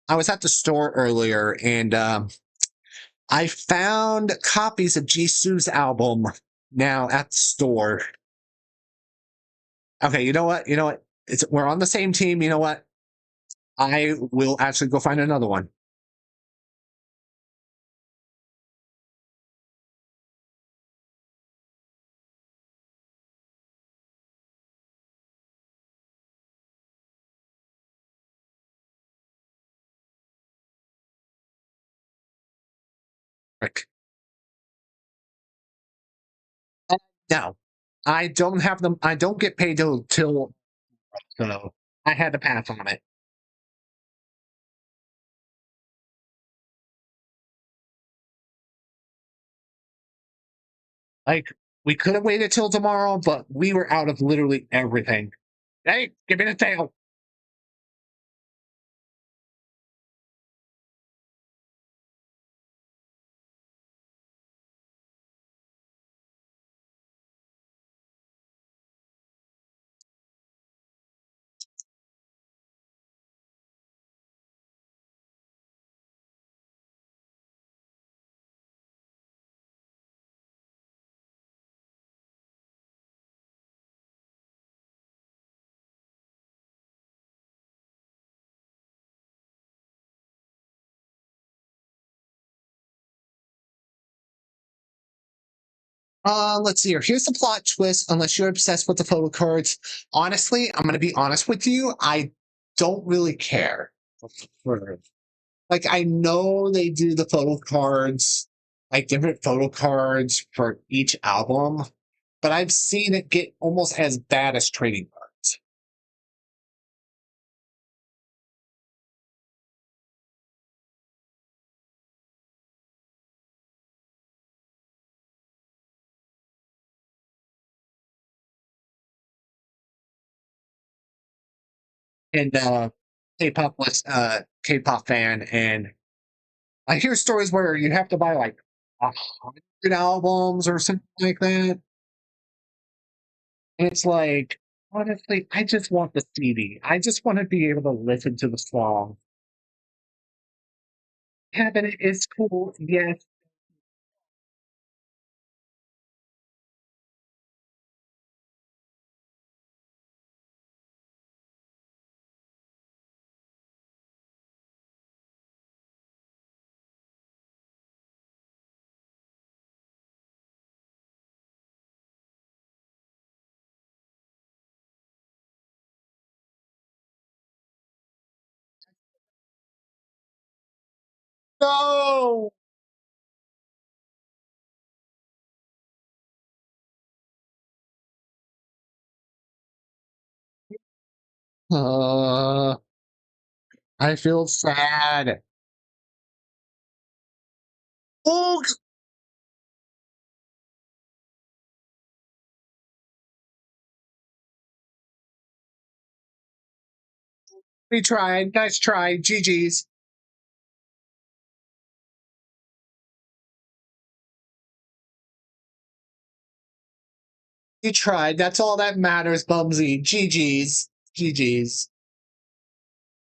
I was at the store earlier and I found copies of Jisoo's album now at the store. Okay, you know what? You know what? We're on the same team. You know what? I will actually go find another one. Rick. No, I don't have them. I don't get paid till so I had to pass on it. Like we could have waited till tomorrow, but we were out of literally everything. Hey, give me the tail. Let's see here. Here's the plot twist. Unless you're obsessed with the photo cards, honestly, I'm gonna be honest with you. I don't really care. For like, I know they do the photo cards, like different photo cards for each album, but I've seen it get almost as bad as trading cards. And K-pop was K-pop fan, and I hear stories where you have to buy like 100 albums or something like that. And it's like, honestly, I just want the CD. I just want to be able to listen to the song. Having it is cool, yes. No. Uh, I feel sad. Oh, we tried. Nice try. GG's. You tried. That's all that matters, Bumsy. GG's. GG's.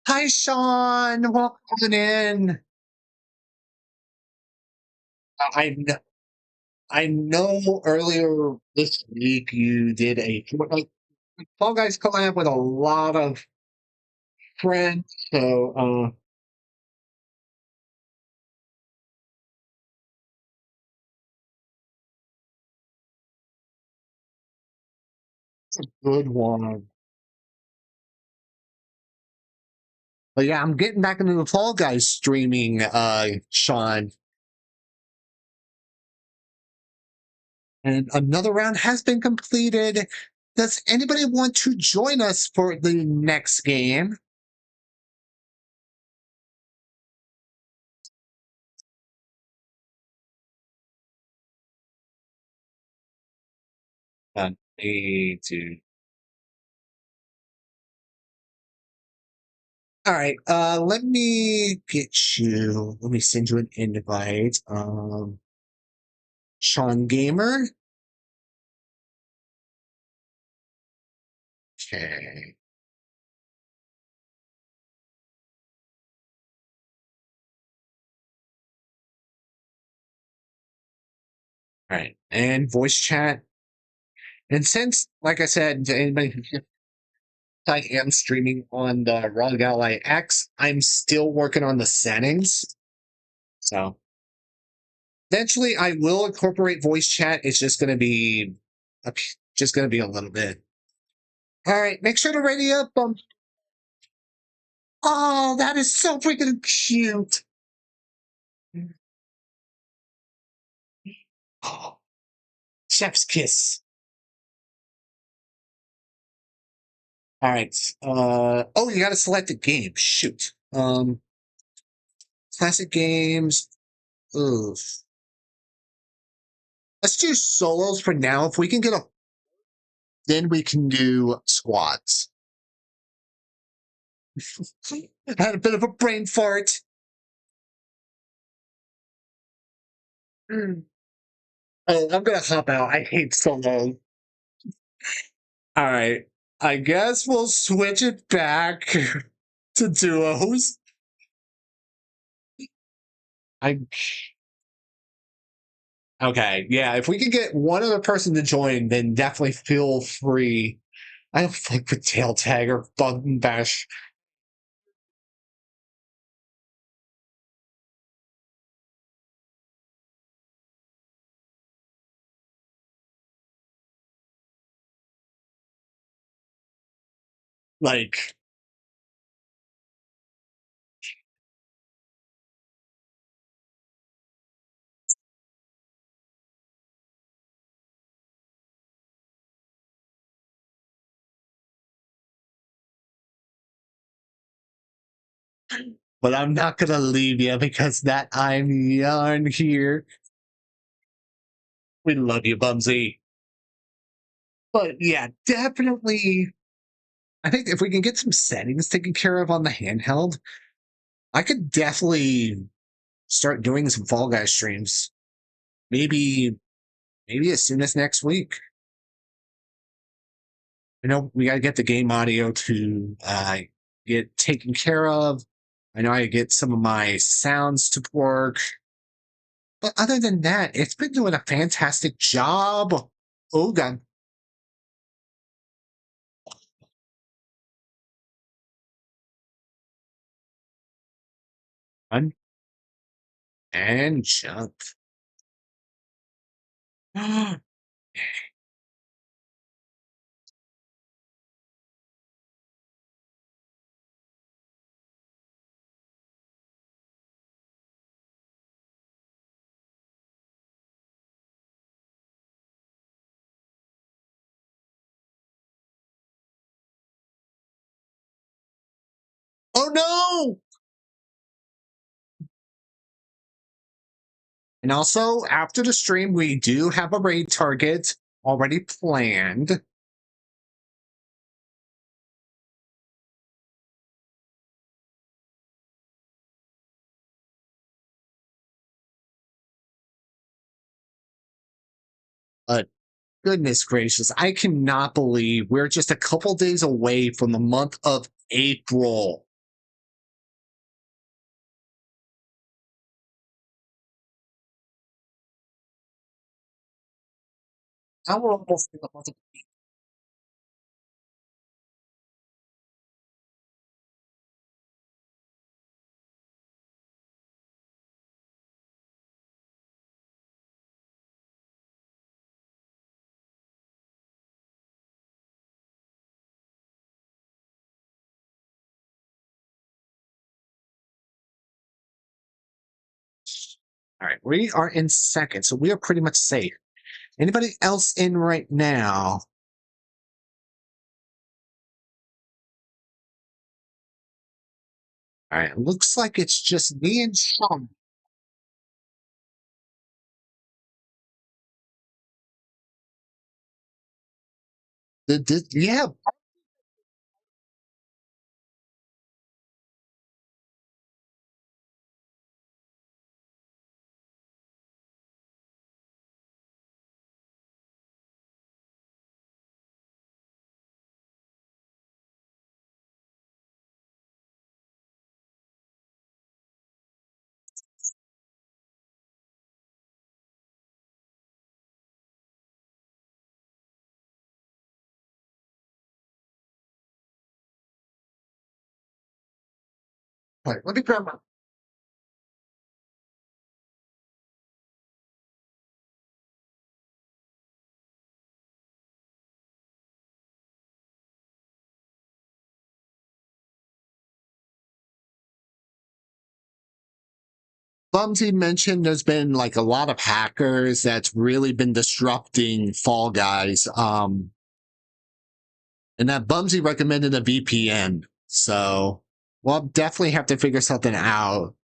Hi, Sean. Welcome in. I kn- I know earlier this week you did a Fortnite Fall Guys collab with a lot of friends. So good one. But yeah, I'm getting back into the Fall Guys streaming, Sean. And another round has been completed. Does anybody want to join us for the next game? Me to. All right. Let me get you. Let me send you an invite. Sean Gamer. Okay. All right. And voice chat. And since, like I said, to anybody I am streaming on the ROG Ally X, I'm still working on the settings. So eventually I will incorporate voice chat. It's just going to be just going to be a little bit. All right, make sure to ready up. Oh, that is so freaking cute. Oh, chef's kiss. All right. Oh, you got to select a game. Shoot. Classic games. Ooh. Let's do solos for now. If we can get a, then we can do squads. I had a bit of a brain fart. Mm. Oh, I'm gonna hop out. I hate solo. All right. I guess we'll switch it back to duos. I okay, yeah. If we can get one other person to join, then definitely feel free. I don't think with tail tag or bug and bash. Like, but I'm not gonna leave you because that I'm yarn here. We love you, Bumsy. But yeah, definitely. I think if we can get some settings taken care of on the handheld, I could definitely start doing some Fall Guys streams. Maybe, maybe as soon as next week. You know, we gotta get the game audio to get taken care of. I know I get some of my sounds to work, but other than that, it's been doing a fantastic job. Oh god, run and jump. Oh no! And also, after the stream, we do have a raid target already planned. But goodness gracious, I cannot believe we're just a couple days away from the month of April. Now we're almost in the month of All right, we are in second, so we are pretty much safe. Anybody else in right now? All right, looks like it's just me and Sean. Yeah, All right, let me grab my Bumsy mentioned there's been like a lot of hackers that's really been disrupting Fall Guys. And that Bumsy recommended a VPN. So we'll definitely have to figure something out.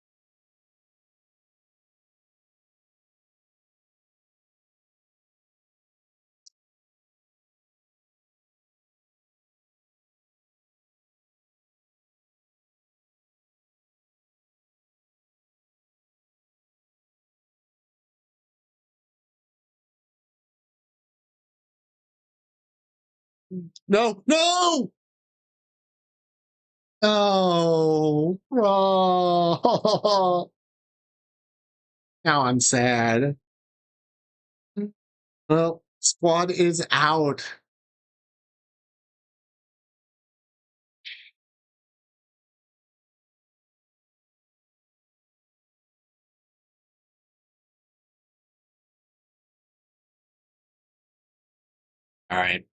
No, no, no. Oh, now I'm sad. Well, squad is out. All right.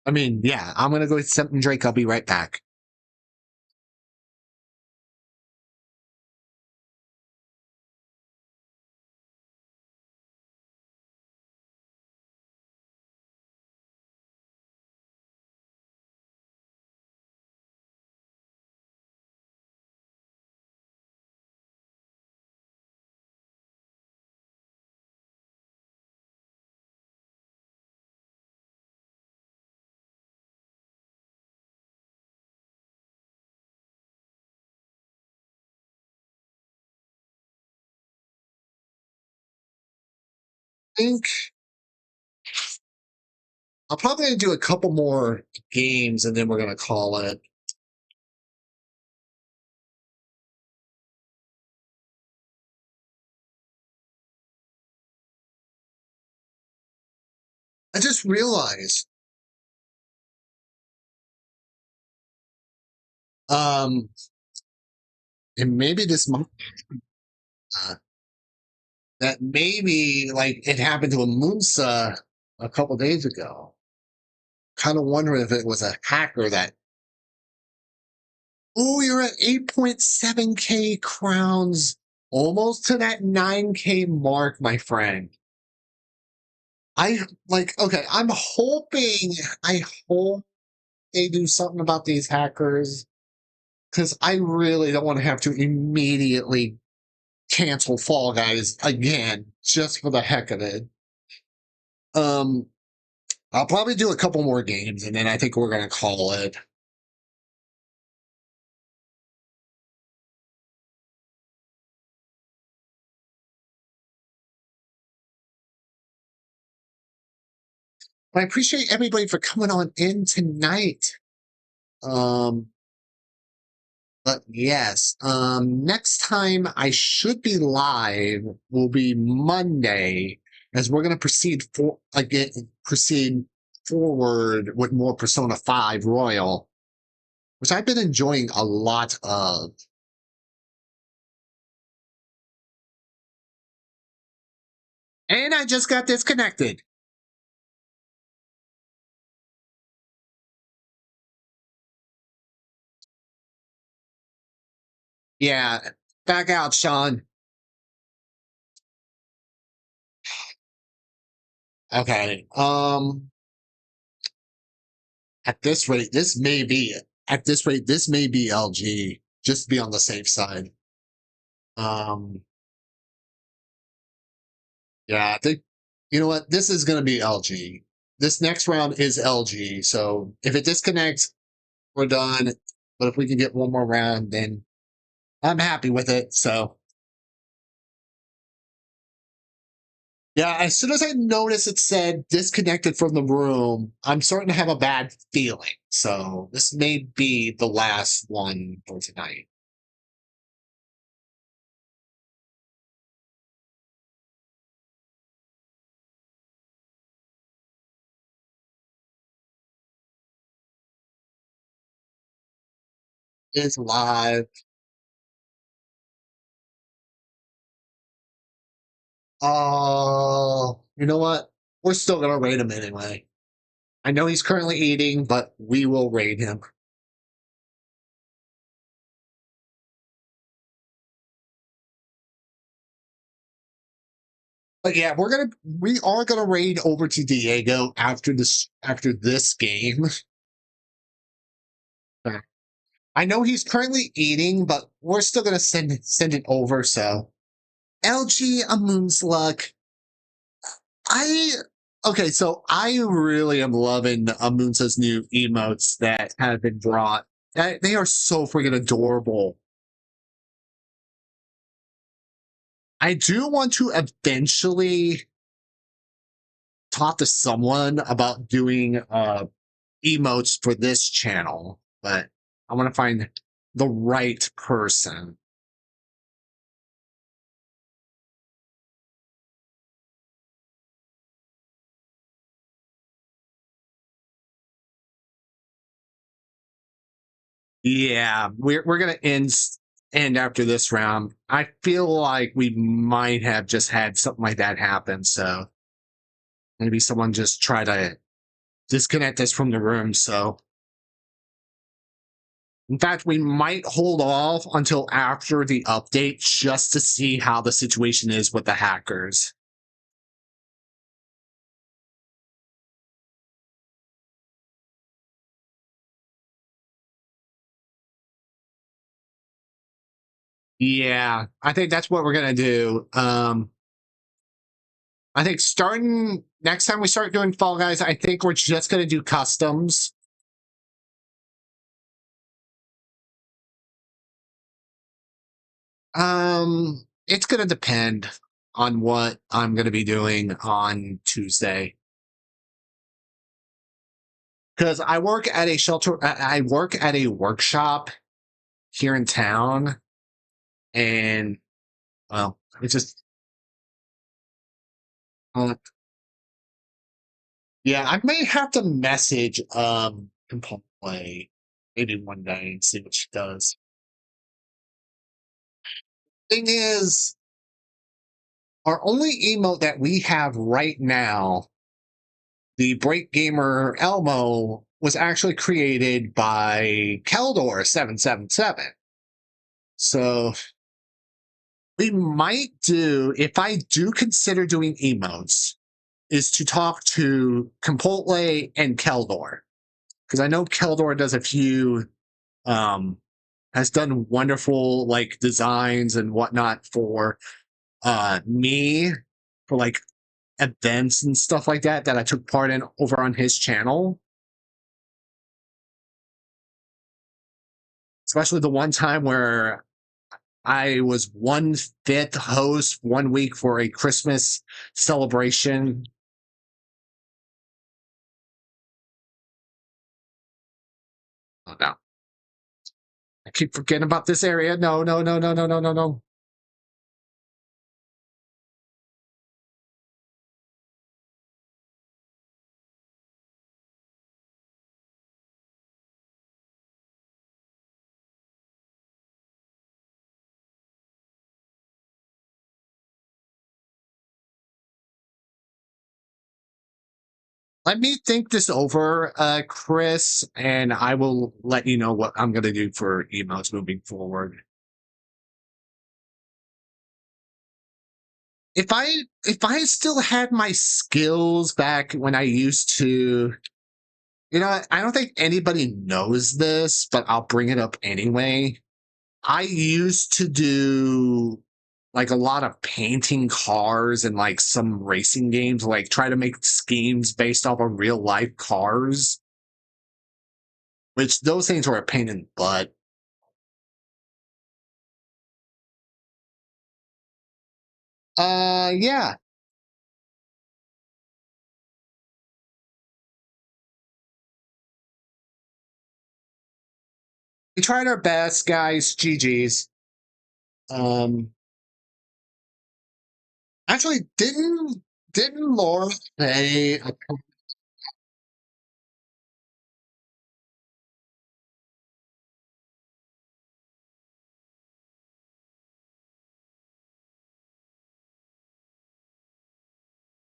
I mean, yeah, I'm gonna go get something Drake. I'll be right back. I think I'll probably do a couple more games and then we're gonna call it. I just realized um and maybe this month that maybe like it happened to a Munsa a couple days ago. Kind of wondering if it was a hacker that. Oh, you're at 8.7K crowns, almost to that 9K mark, my friend. I like okay. I hope they do something about these hackers because I really don't want to have to immediately cancel Fall Guys again just for the heck of it. Um, I'll probably do a couple more games and then I think we're gonna call it. But I appreciate everybody for coming on in tonight. Um, but yes, next time I should be live will be Monday, as we're gonna proceed forward with more Persona 5 Royal, which I've been enjoying a lot of. And I just got disconnected. Yeah, back out, Sean. Okay. At this rate, this may be LG. Just to be on the safe side. Um, yeah, I think you know what? This is going to be LG. This next round is LG. So if it disconnects, we're done. But if we can get one more round, then I'm happy with it. So yeah, as soon as I noticed it said disconnected from the room, I'm starting to have a bad feeling. So this may be the last one for tonight. is live. Oh, you know what? We're still gonna raid him anyway. I know he's currently eating, but we will raid him. But yeah, we are gonna raid over to Diego after this game. I know he's currently eating, but we're still gonna send it over. So LG a Moon's Luck. I okay, so I really am loving Amunsa's new emotes that have been brought. They are so freaking adorable. I do want to eventually talk to someone about doing emotes for this channel, but I want to find the right person. Yeah, we're gonna end after this round. I feel like we might have just had something like that happen, so maybe someone just try to disconnect us from the room. So in fact, we might hold off until after the update just to see how the situation is with the hackers. Yeah, I think that's what we're gonna do. I think starting next time we start doing Fall Guys, I think we're just gonna do customs. It's gonna depend on what I'm gonna be doing on Tuesday. Because I work at a shelter, I work at a workshop here in town, and well, it's just uh, yeah, I may have to message Play maybe one day and see what she does. Thing is, our only emote that we have right now, the Break Gamer Elmo, was actually created by Keldor777. So we might do, if I do consider doing emotes, is to talk to Chipotle and Keldor. Because I know Keldor does a few has done wonderful like designs and whatnot for me for like events and stuff like that I took part in over on his channel. Especially the one time where I was 1/5 host 1 week for a Christmas celebration. Oh no. I keep forgetting about this area. No, no, no, no, no, no, no, no. Let me think this over, Chris, and I will let you know what I'm going to do for emails moving forward. If I still had my skills back when I used to, I don't think anybody knows this, but I'll bring it up anyway. I used to do like a lot of painting cars and like some racing games, like try to make schemes based off of real life cars, which those things were a pain in the butt. Yeah, we tried our best, guys. GG's. Um, actually, didn't Laura say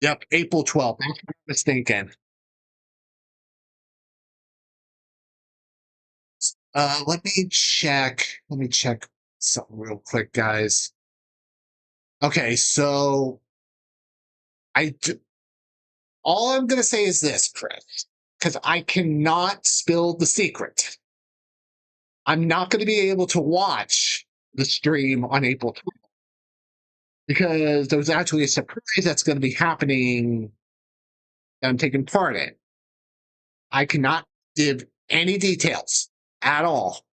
Yep, April 12th. That's what I was thinking. Let me check. Let me check something real quick, guys. Okay, so I d- all I'm gonna say is this, Chris, because I cannot spill the secret. I'm not going to be able to watch the stream on April 12th because there's actually a surprise that's going to be happening that I'm taking part in. I cannot give any details at all.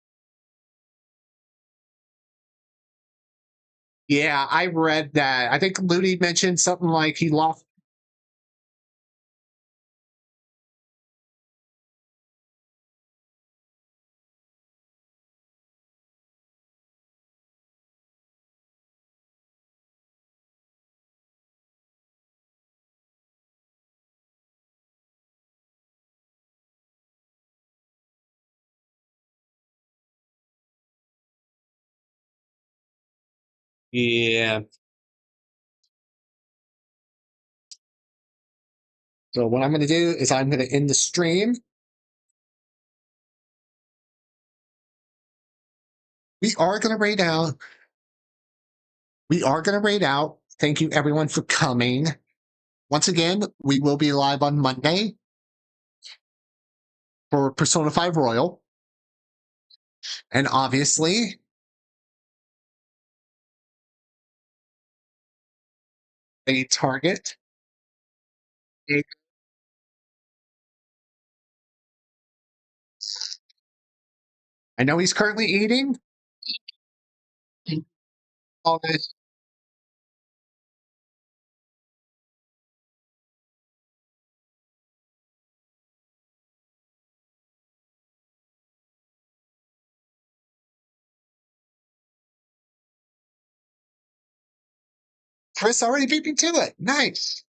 Yeah, I read that. I think Looney mentioned something like he lost. Yeah. So what I'm going to do is I'm going to end the stream. We are going to raid out. We are going to raid out. Thank you everyone for coming. Once again, we will be live on Monday for Persona 5 Royal. And obviously, a target. I know he's currently eating. All this. Chris already beat me to it. Nice.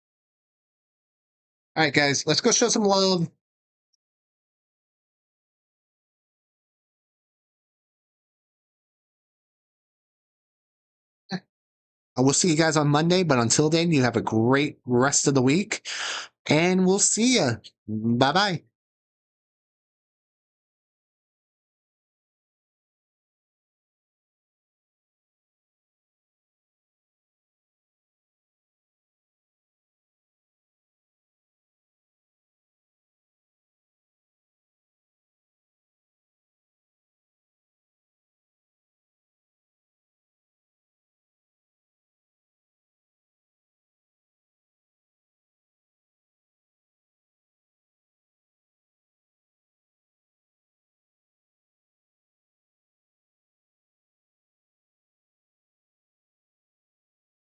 All right, guys, let's go show some love. And we'll see you guys on Monday. But until then, you have a great rest of the week. And we'll see you. Bye bye.